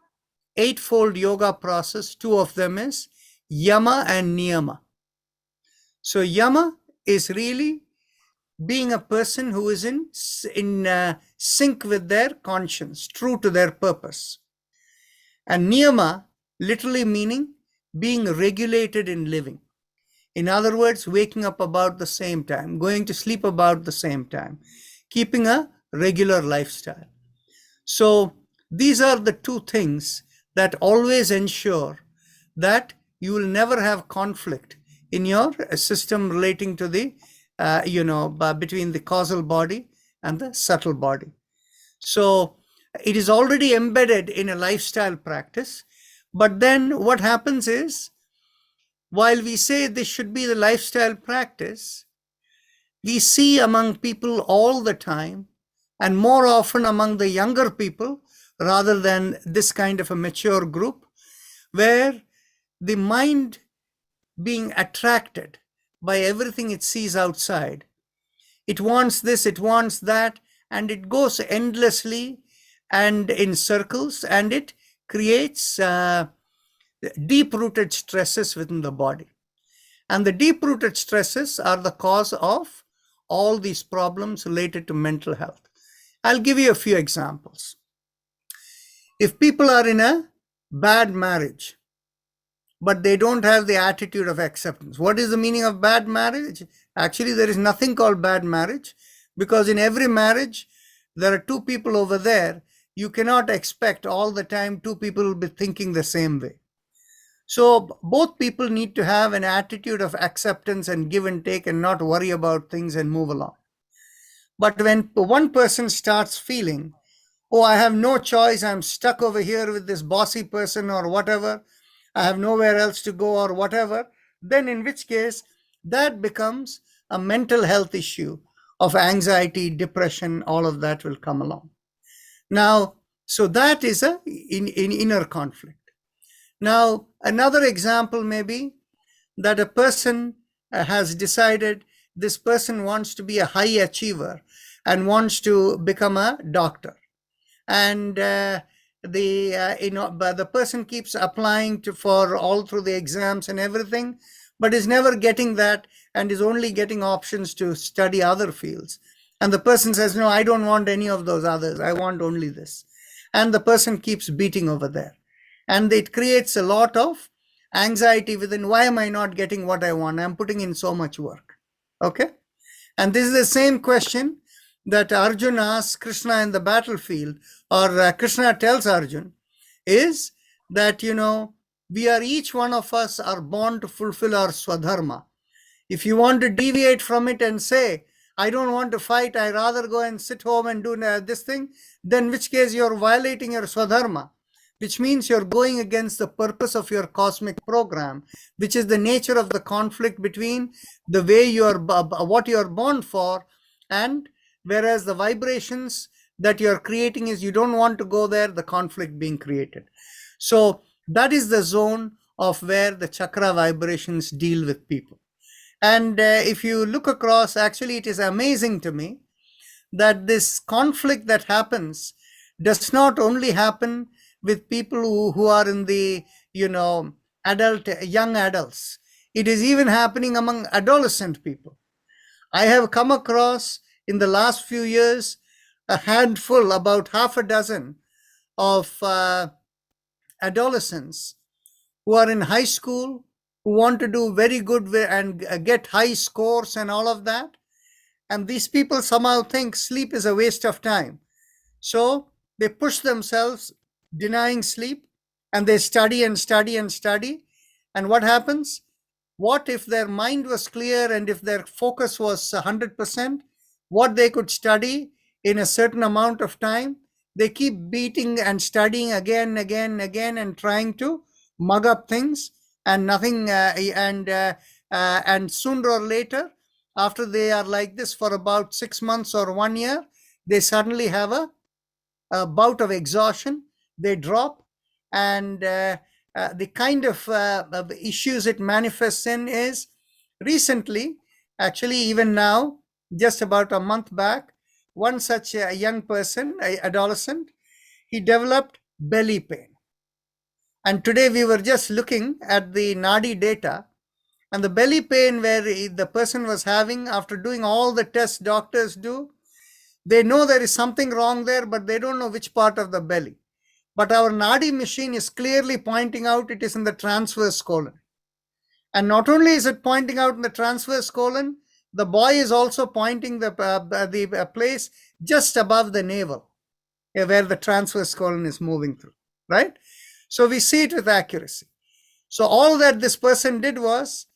eightfold yoga process. Two of them is yama and niyama. So yama is really being a person who is in sync with their conscience, true to their purpose. And niyama literally meaning being regulated in living. In other words, waking up about the same time, going to sleep about the same time, keeping a regular lifestyle. So these are the two things that always ensure that you will never have conflict in your system relating to the, between the causal body and the subtle body. So it is already embedded in a lifestyle practice. But then what happens is, while we say this should be the lifestyle practice, we see among people all the time, and more often among the younger people rather than this kind of a mature group, where the mind being attracted by everything it sees outside, it wants this, it wants that, and it goes endlessly and in circles, and it creates deep-rooted stresses within the body. And the deep-rooted stresses are the cause of all these problems related to mental health. I'll give you a few examples. If people are in a bad marriage, but they don't have the attitude of acceptance. What is the meaning of bad marriage? Actually, there is nothing called bad marriage, because in every marriage, there are two people over there. You cannot expect all the time two people will be thinking the same way. So both people need to have an attitude of acceptance and give and take and not worry about things and move along. But when one person starts feeling, oh, I have no choice, I'm stuck over here with this bossy person or whatever, I have nowhere else to go or whatever, then in which case that becomes a mental health issue of anxiety, depression, all of that will come along. Now, so that is an inner conflict. Now, another example may be that a person has decided this person wants to be a high achiever and wants to become a doctor. And the person keeps applying for all through the exams and everything, but is never getting that and is only getting options to study other fields. And the person says, no, I don't want any of those others. I want only this. And the person keeps beating over there. And it creates a lot of anxiety within. Why am I not getting what I want? I'm putting in so much work. Okay. And this is the same question that Arjuna asks Krishna in the battlefield, or Krishna tells Arjuna, is that, we are, each one of us are born to fulfill our swadharma. If you want to deviate from it and say, I don't want to fight, I rather go and sit home and do this thing, then in which case you're violating your swadharma, which means you're going against the purpose of your cosmic program, which is the nature of the conflict between the way you're, what you're born for, and whereas the vibrations that you're creating is you don't want to go there, the conflict being created. So that is the zone of where the chakra vibrations deal with people. And if you look across, actually, it is amazing to me that this conflict that happens does not only happen with people who are in the, young adults. It is even happening among adolescent people. I have come across in the last few years a handful, about half a dozen of adolescents who are in high school, who want to do very good and get high scores and all of that. And these people somehow think sleep is a waste of time. So they push themselves denying sleep, and they study and study and study. And what happens? What if their mind was clear and if their focus was 100%, what they could study in a certain amount of time, they keep beating and studying again, and trying to mug up things, and nothing, and sooner or later, after they are like this for about 6 months or 1 year, they suddenly have a bout of exhaustion, they drop, and the kind of issues it manifests in is, recently, actually even now, just about a month back, one such a young person, an adolescent, he developed belly pain. And today we were just looking at the Nadi data, and the belly pain where the person was having after doing all the tests doctors do, they know there is something wrong there, but they don't know which part of the belly. But our Nadi machine is clearly pointing out it is in the transverse colon. And not only is it pointing out in the transverse colon, the boy is also pointing the place just above the navel, where the transverse colon is moving through, right? So we see it with accuracy. So all that this person did was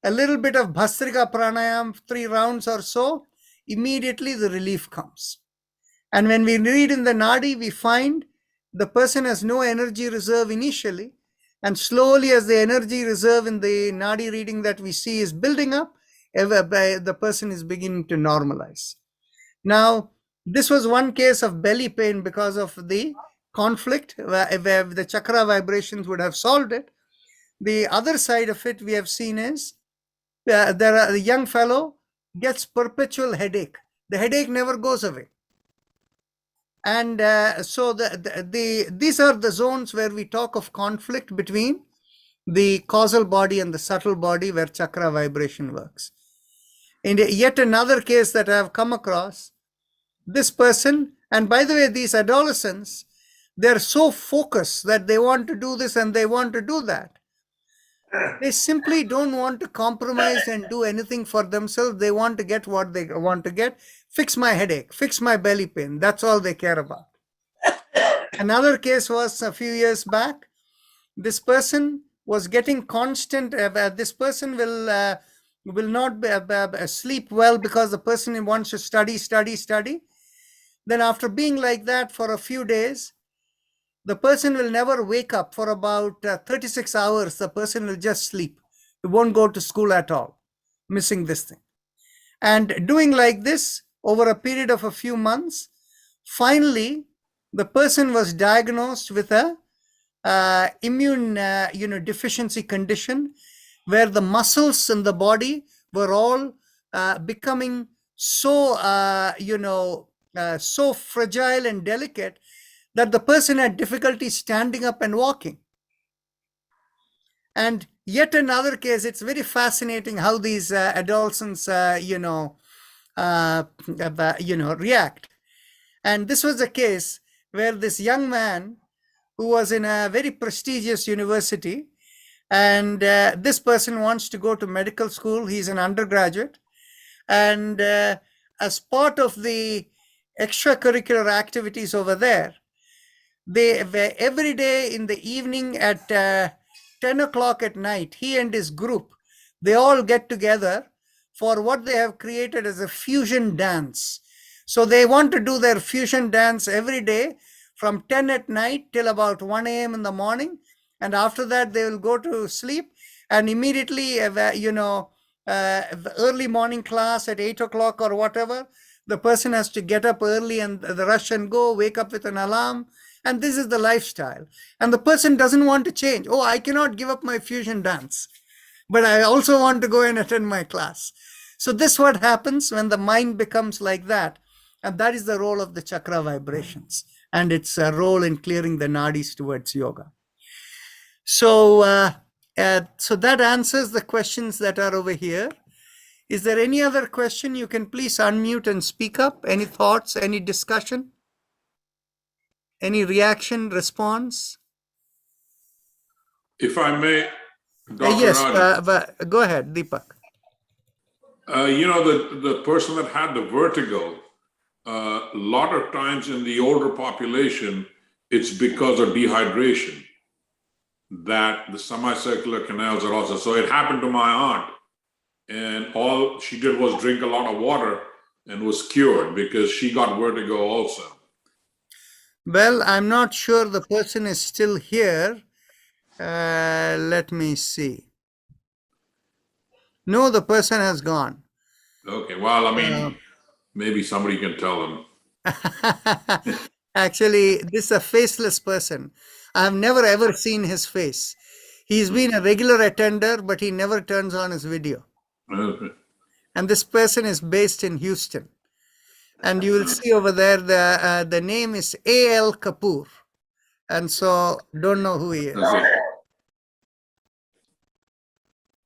a little bit of Bhastrika Pranayam, 3 rounds or so, immediately the relief comes. And when we read in the Nadi, we find the person has no energy reserve initially, and slowly as the energy reserve in the Nadi reading that we see is building up, the person is beginning to normalize. Now, this was one case of belly pain because of the conflict, where the chakra vibrations would have solved it. The other side of it we have seen is the young fellow gets perpetual headache. The headache never goes away. And so these are the zones where we talk of conflict between the causal body and the subtle body where chakra vibration works. In yet another case that I have come across, this person, and by the way, these adolescents, they're so focused that they want to do this and they want to do that. They simply don't want to compromise and do anything for themselves. They want to get what they want to get. Fix my headache, fix my belly pain. That's all they care about. Another case was a few years back. This person was getting constant, this person will not sleep well because the person wants to study. Then after being like that for a few days, the person will never wake up for about 36 hours. The person will just sleep. He won't go to school at all, missing this thing. And doing like this over a period of a few months, finally, the person was diagnosed with a immune deficiency condition where the muscles in the body were all becoming so so fragile and delicate that the person had difficulty standing up and walking. And yet another case, it's very fascinating how these adolescents react. And this was a case where this young man who was in a very prestigious university, and this person wants to go to medical school. He's an undergraduate, and as part of the extracurricular activities over there, they were every day in the evening at 10 o'clock at night, he and his group, they all get together for what they have created as a fusion dance. So they want to do their fusion dance every day from 10 at night till about 1 a.m. in the morning. And after that, they will go to sleep, and immediately, early morning class at 8 o'clock or whatever, the person has to get up early and the rush and go, wake up with an alarm. And this is the lifestyle. And the person doesn't want to change. Oh, I cannot give up my fusion dance, but I also want to go and attend my class. So this is what happens when the mind becomes like that. And that is the role of the chakra vibrations and its role in clearing the nadis towards yoga. So, so that answers the questions that are over here. Is there any other question? You can please unmute and speak up. Any thoughts, any discussion? Any reaction, response? If I may, Dr. Yes, Raj, go ahead, Deepak. the person that had the vertigo, a lot of times in the older population, it's because of dehydration that the semicircular canals are also. So it happened to my aunt, and all she did was drink a lot of water and was cured because she got vertigo also. Well, I'm not sure the person is still here. Let me see. No, the person has gone. Okay, well, I mean, maybe somebody can tell them. Actually, this is a faceless person. I have never ever seen his face. He's been a regular attender, but he never turns on his video. Okay. And this person is based in Houston. And you will see over there the name is A.L. Kapoor. and so don't know who he is. That's it.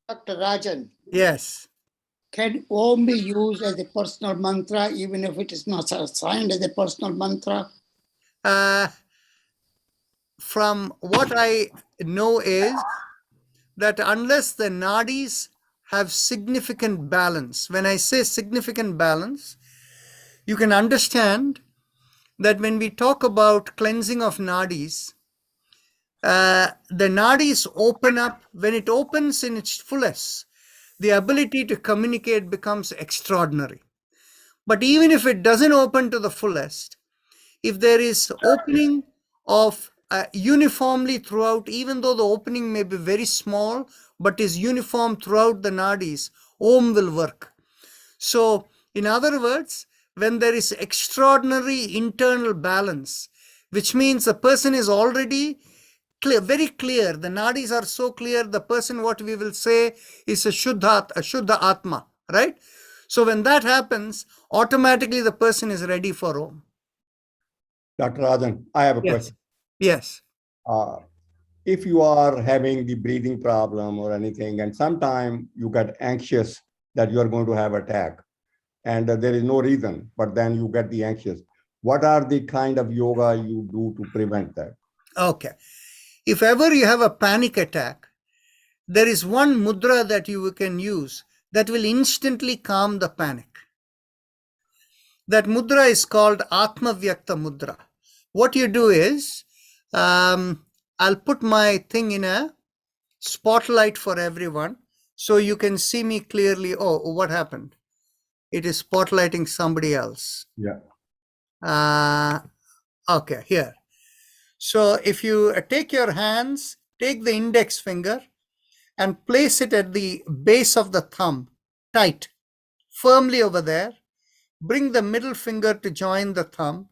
Dr. Rajan, Yes. can Om be used as a personal mantra even if it is not assigned as a personal mantra? From what I know is that unless the nadis have significant balance, when I say significant balance, you can understand that when we talk about cleansing of nadis, the nadis open up. When it opens in its fullest, the ability to communicate becomes extraordinary. But even if it doesn't open to the fullest, if there is opening of uniformly throughout, even though the opening may be very small, but is uniform throughout the nadis, Om will work. So, in other words, when there is extraordinary internal balance, which means the person is already clear, very clear, the nadis are so clear, the person, what we will say, is a Shuddha Atma, right? So when that happens, automatically the person is ready for Om. Dr. Rajan, I have a Yes. question. Yes. If you are having the breathing problem or anything, and sometime you get anxious that you are going to have attack, and there is no reason, but then you get the anxious, what are the kind of yoga you do to prevent that? Okay. If ever you have a panic attack, there is one mudra that you can use that will instantly calm the panic. That mudra is called Atma Vyakta Mudra. What you do is, I'll put my thing in a spotlight for everyone so you can see me clearly. Oh, what happened? It is spotlighting somebody else. Yeah. Okay, here. So if you take your hands, take the index finger and place it at the base of the thumb, tight, firmly over there. Bring the middle finger to join the thumb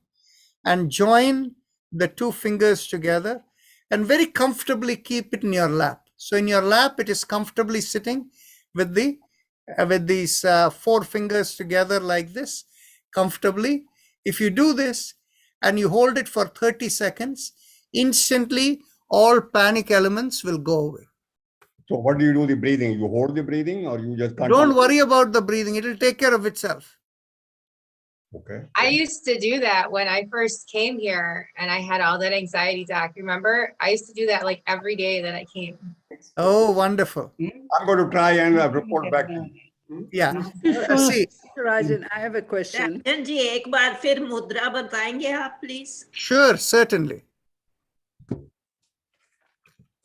and join the two fingers together and very comfortably keep it in your lap. So in your lap, it is comfortably sitting with these four fingers together like this, comfortably. If you do this and you hold it for 30 seconds, instantly all panic elements will go away. So what do you do the breathing? You hold the breathing or you just control? Don't worry about the breathing. It will take care of itself. Okay. I used to do that when I first came here and I had all that anxiety attack. Remember? I used to do that like every day that I came. Oh, wonderful. I'm going to try and report back to you. Yeah. See, Rajan, I have a question. Rajan ji एक बार फिर मुद्रा बताएंगे आप please sure, certainly.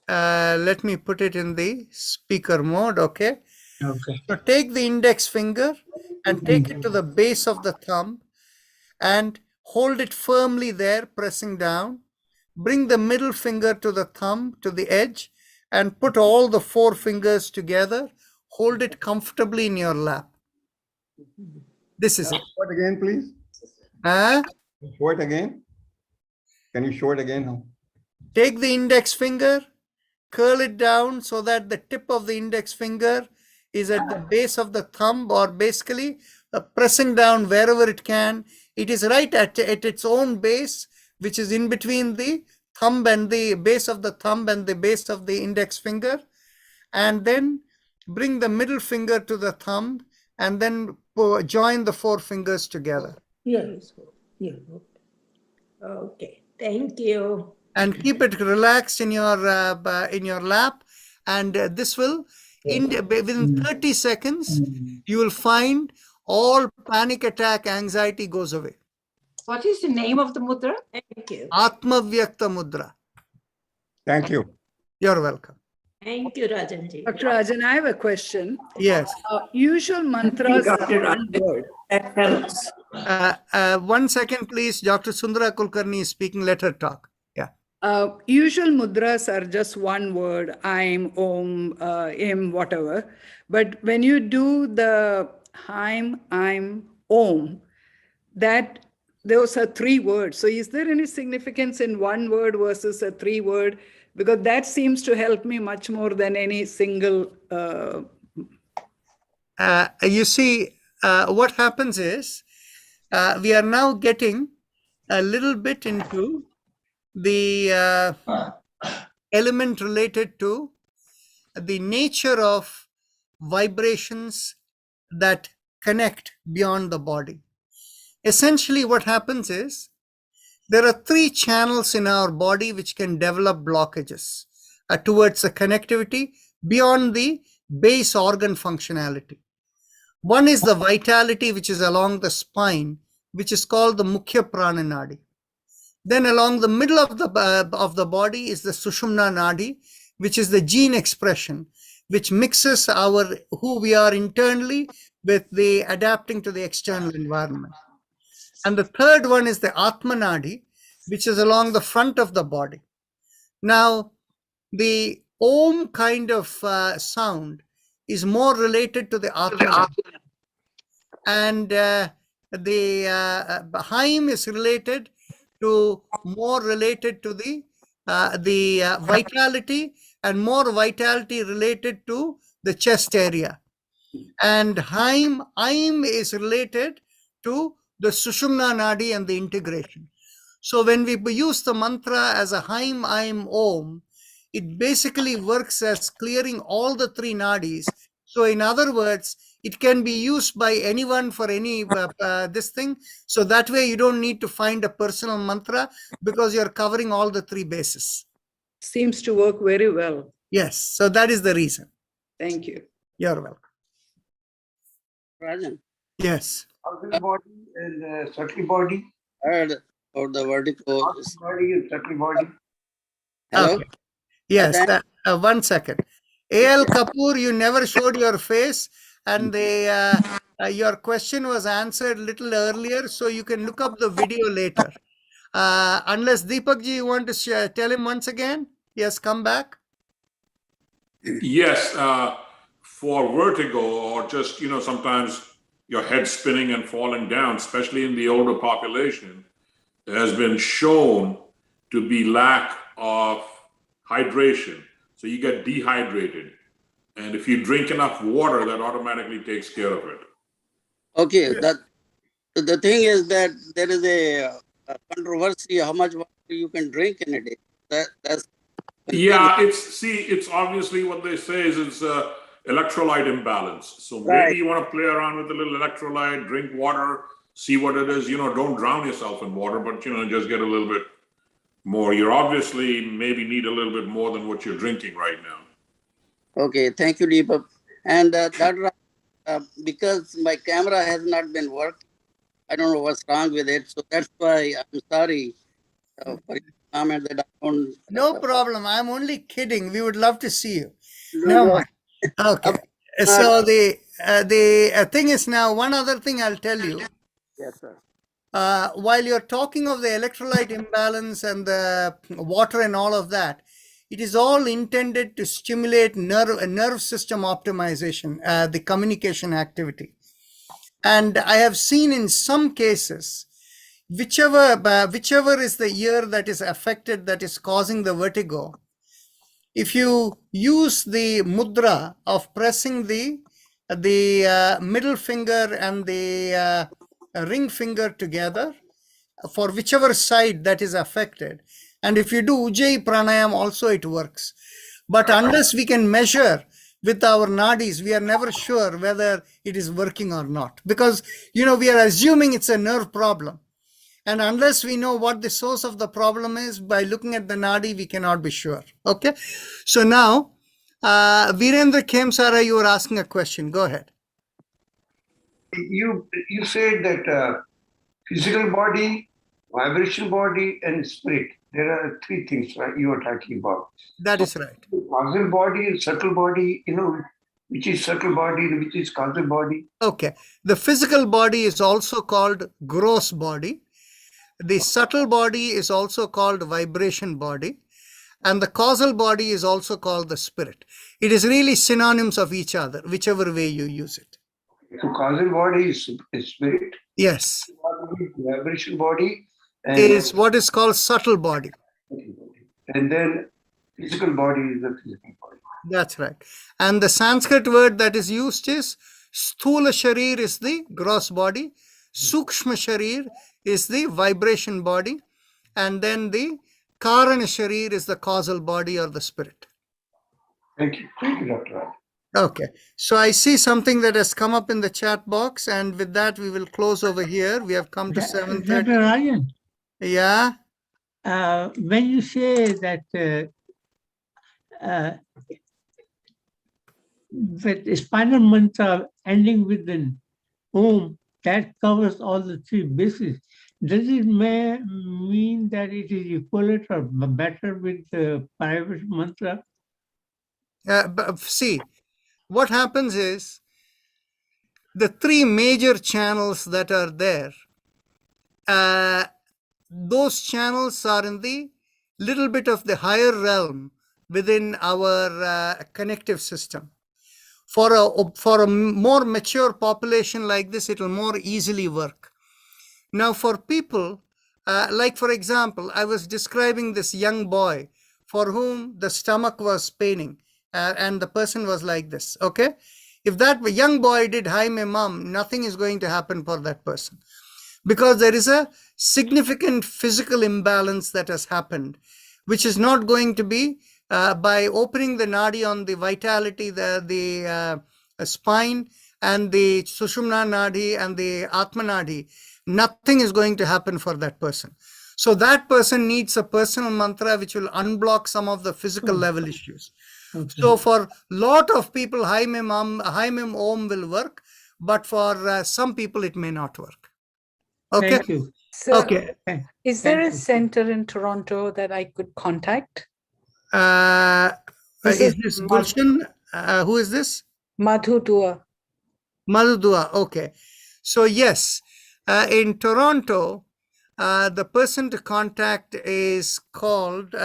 Let me put it in the speaker mode, okay? Okay. So take the index finger and take it to the base of the thumb and hold it firmly there, pressing down. Bring the middle finger to the thumb, to the edge, and put all the four fingers together. Hold it comfortably in your lap. This is it. Show it again, please. Huh? Show it again. Can you show it again? Take the index finger, curl it down so that the tip of the index finger is at the base of the thumb, or basically pressing down wherever it can. It is right at its own base, which is in between the thumb and the base of the thumb and the base of the index finger. And then bring the middle finger to the thumb and then join the four fingers together. yes okay thank you And keep it relaxed in your lap, and this will within 30 seconds you will find all panic attack anxiety goes away. What is the name of the mudra? thank you Atma Vyakta Mudra. Thank you. You're welcome. thank you Rajan ji Dr. Rajan, I have a question. Yes. Usual mantras are one word. that helps 1 second, please. Dr. Sundara Kulkarni is speaking. Let her talk. Yeah. Usual mudras are just one word, I'm, Om, Im, whatever. But when you do the Haim, I'm, Om, that those are three words. So is there any significance in one word versus a three word? Because that seems to help me much more than any single. You see, what happens is we are now getting a little bit into the element related to the nature of vibrations that connect beyond the body. Essentially, what happens is there are 3 channels in our body which can develop blockages towards the connectivity beyond the base organ functionality. One is the vitality, which is along the spine, which is called the Mukhya Prana Nadi. Then along the middle of the body is the Sushumna Nadi, which is the gene expression, which mixes our who we are internally with the adapting to the external environment. And the third one is the Atma Nadi, which is along the front of the body. Now, the Om kind of sound is more related to the Atma, and the Haim is related to more related to the vitality, and more vitality related to the chest area. And Aim is related to the Sushumna Nadi and the integration. So when we use the mantra as a Haim, Aim, Om, it basically works as clearing all the 3 nadis. So in other words, it can be used by anyone for any this thing. So that way you don't need to find a personal mantra because you're covering all the 3 bases. Seems to work very well. Yes, so that is the reason. Thank you. You're welcome. Rajan, Yes. causal body and subtle body. Heard about the vertigo. Causal body and subtle body. Hello? Okay. Yes, one second. A.L. Kapoor, you never showed your face, and your question was answered little earlier, so you can look up the video later. Unless Deepak ji, you want to tell him once again? Yes, come back. Yes, for vertigo or just, sometimes your head spinning and falling down, especially in the older population, it has been shown to be lack of hydration. So you get dehydrated. And if you drink enough water, that automatically takes care of it. Okay, the thing is that there is a controversy how much water you can drink in a day. That's Yeah, it's obviously what they say is it's electrolyte imbalance. So Right. maybe you want to play around with a little electrolyte, drink water, see what it is. Don't drown yourself in water, but just get a little bit more. You're obviously maybe need a little bit more than what you're drinking right now. Okay, thank you, Deepak. And Dr. Because my camera has not been working, I don't know what's wrong with it. So that's why I'm sorry for your comment that I don't. No problem. I'm only kidding. We would love to see you. No, No. Okay. So the thing is now, one other thing I'll tell you. Yes, sir. While you're talking of the electrolyte imbalance and the water and all of that, it is all intended to stimulate nerve system optimization, the communication activity. And I have seen in some cases, whichever is the ear that is affected, that is causing the vertigo, if you use the mudra of pressing the middle finger and the ring finger together for whichever side that is affected, and if you do Ujjayi pranayam also, it works. But unless we can measure with our nadis, we are never sure whether it is working or not, because we are assuming it's a nerve problem. And unless we know what the source of the problem is, by looking at the nadi, we cannot be sure. Okay. So now, Virendra Khemsara, you were asking a question. Go ahead. You said that physical body, vibration body, and spirit. There are 3 things, right? You are talking about. That is right. Causal body and subtle body. Which is subtle body and which is causal body. Okay. The physical body is also called gross body. The subtle body is also called vibration body. And the causal body is also called the spirit. It is really synonyms of each other, whichever way you use it. So causal body is spirit. Yes. Vibration body. Is what is called subtle body. And then physical body is the physical body. That's right. And the Sanskrit word that is used is Sthula Sharir is the gross body, Sukshma Sharir is the vibration body, and then the Karana Sharir is the causal body or the spirit. Thank you, Dr. Raj. Okay, so I see something that has come up in the chat box, and with that we will close over here. We have come to 7:30. Dr. Rajan, Yeah. when you say that with spinal mantra ending with an Om, that covers all the three bases. Does it mean that it is equivalent or better with the private mantra? But see, what happens is the three major channels that are there, those channels are in the little bit of the higher realm within our connective system. For a more mature population like this, it will more easily work. Now, for people, like for example, I was describing this young boy for whom the stomach was paining, and the person was like this, okay? If that young boy did Hai Me Mam, nothing is going to happen for that person, because there is a significant physical imbalance that has happened, which is not going to be by opening the nadi on the vitality, the spine and the Sushumna nadi and the Atma nadi. Nothing is going to happen for that person. So that person needs a personal mantra which will unblock some of the physical level issues. Okay. So for lot of people, Hai Me Mam, Hai Mem Om will work, but for some people it may not work. Okay. Thank you. So, okay. is there a center in Toronto that I could contact? Is this Gulshan? Who is this? Madhu Dua. Madhu Dua. Okay. So yes, in Toronto, the person to contact is called,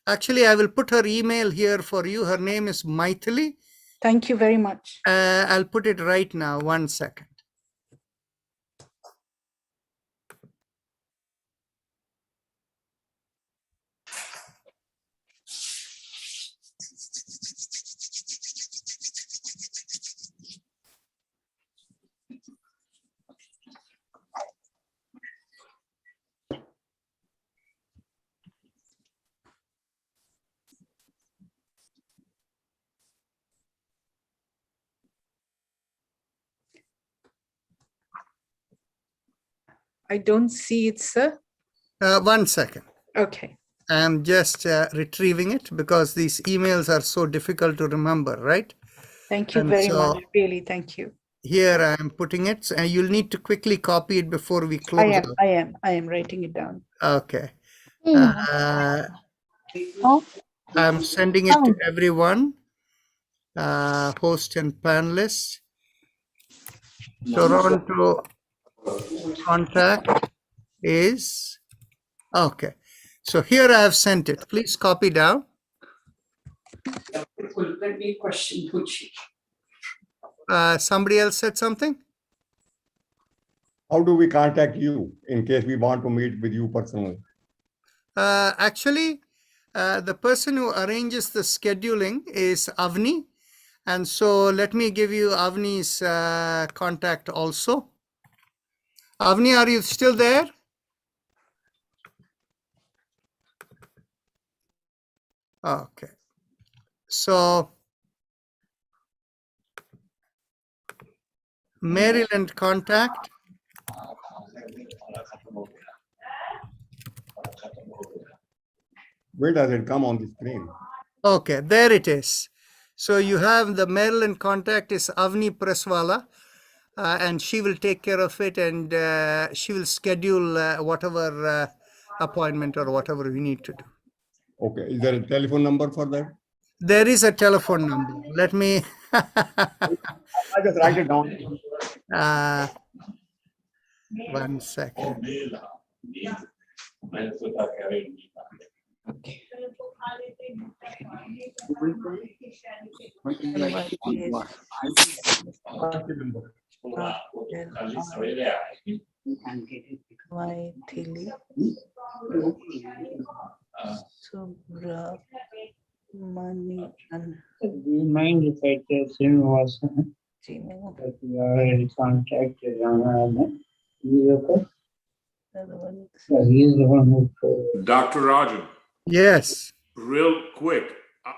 actually I will put her email here for you. Her name is Maithili. Thank you very much. I'll put it right now. 1 second. I don't see it, sir. 1 second. Okay. I'm just retrieving it because these emails are so difficult to remember, right? Thank you very much. Really, thank you. Here I am putting it, and you'll need to quickly copy it before we close. I am writing it down. Okay. I'm sending it to everyone, host and panelists. Toronto contact is, okay. So here I have sent it. Please copy down. Let me question Pucci. Somebody else said something? How do we contact you in case we want to meet with you personally? Actually, the person who arranges the scheduling is Avni. And so let me give you Avni's contact also. Avni, are you still there? Okay. So Maryland contact. Where does it come on the screen? Okay, there it is. So you have the Maryland contact is Avni Preswala, and she will take care of it, and she will schedule whatever appointment or whatever we need to do. Okay, is there a telephone number for that? There is a telephone number. Let me. I just write it down. 1 second. Okay. Do you mind if I tell Srinivasa that we already contacted him? Is it okay? He is the one who told. Dr. Rajan. Yes. Real quick,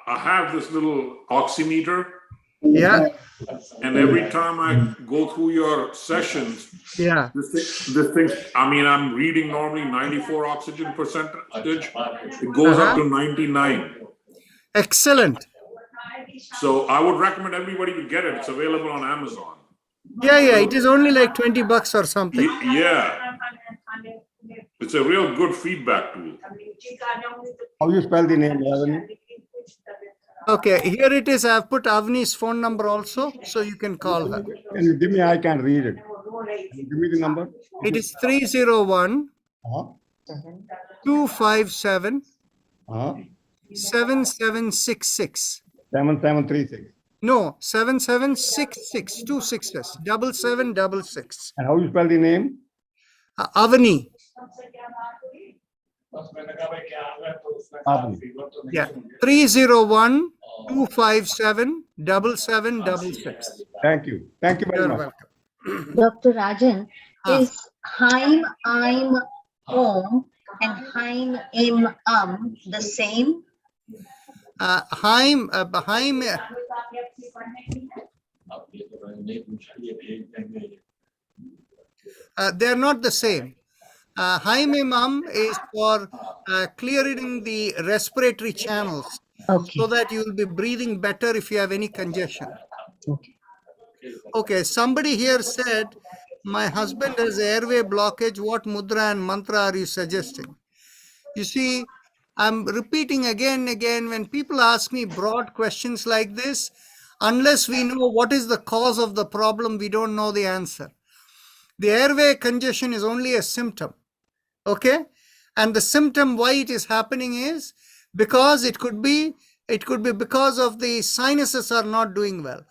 I have this little oximeter, Yeah. and every time I go through your sessions, Yeah. this thing, I mean, I'm reading normally 94 oxygen percentage. It goes up to 99. Excellent. So I would recommend everybody to get it. It's available on Amazon. Yeah, yeah. It is only like $20 or something. Yeah. It's a real good feedback tool. How you spell the name, Avani? Okay, here it is. I've put Avni's phone number also, so you can call her. Can you give me? I can read it. Can you give me the number. It is 301 Uh-huh. 257 Uh-huh. 7766. 7736. No, 7766, 2 6s, 7766. And how you spell the name? Avani. Avani. Yeah, 301 257 7766. Thank you. Thank you very You're much. welcome. Dr. Rajan, Ah. is Haim, I'm, Om and Haim, Im, the same? Haim, they're not the same. Haim Imam is for clearing the respiratory channels Okay. so that you will be breathing better if you have any congestion. Okay. Okay, somebody here said, my husband has airway blockage. What mudra and mantra are you suggesting? You see, I'm repeating again and again, when people ask me broad questions like this, unless we know what is the cause of the problem, we don't know the answer. The airway congestion is only a symptom, okay? And the symptom why it is happening is because it could be because of the sinuses are not doing well,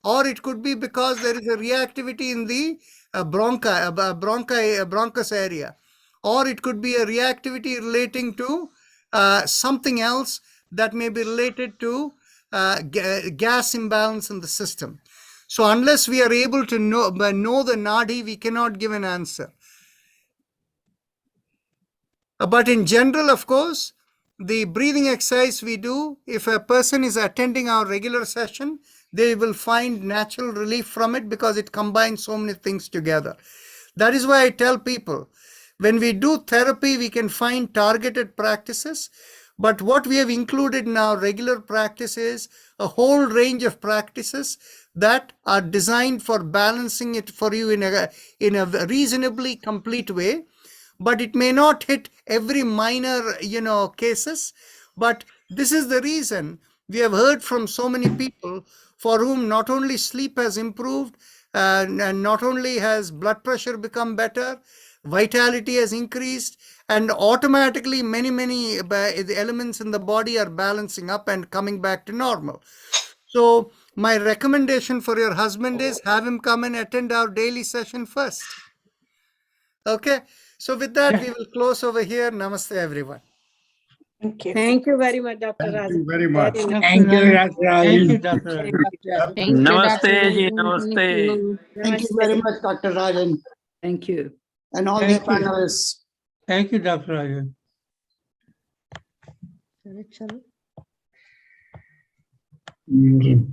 or it could be because there is a reactivity in the bronchus area, or it could be a reactivity relating to something else that may be related to gas imbalance in the system. So unless we are able to know the nadi, we cannot give an answer. But in general, of course, the breathing exercise we do, if a person is attending our regular session, they will find natural relief from it because it combines so many things together. That is why I tell people, when we do therapy, we can find targeted practices. But what we have included in our regular practice is a whole range of practices that are designed for balancing it for you in a reasonably complete way. But it may not hit every minor, cases. But this is the reason we have heard from so many people for whom not only sleep has improved, and not only has blood pressure become better, vitality has increased, and automatically many the elements in the body are balancing up and coming back to normal. So my recommendation for your husband is have him come and attend our daily session first. Okay, so with that, we will close over here. Namaste, everyone. Thank you. Thank you very much, Dr. Thank Rajan. you very much. Very nice. Thank you, Dr. Thank you, Dr. Very Rajan. much, Rajan. Thank you, Namaste, Dr. ji, Rajan. namaste. Thank you very much, Dr. Rajan, Thank you. and all the Thank you. panelists. Thank you, Dr. Rajan. Thank you.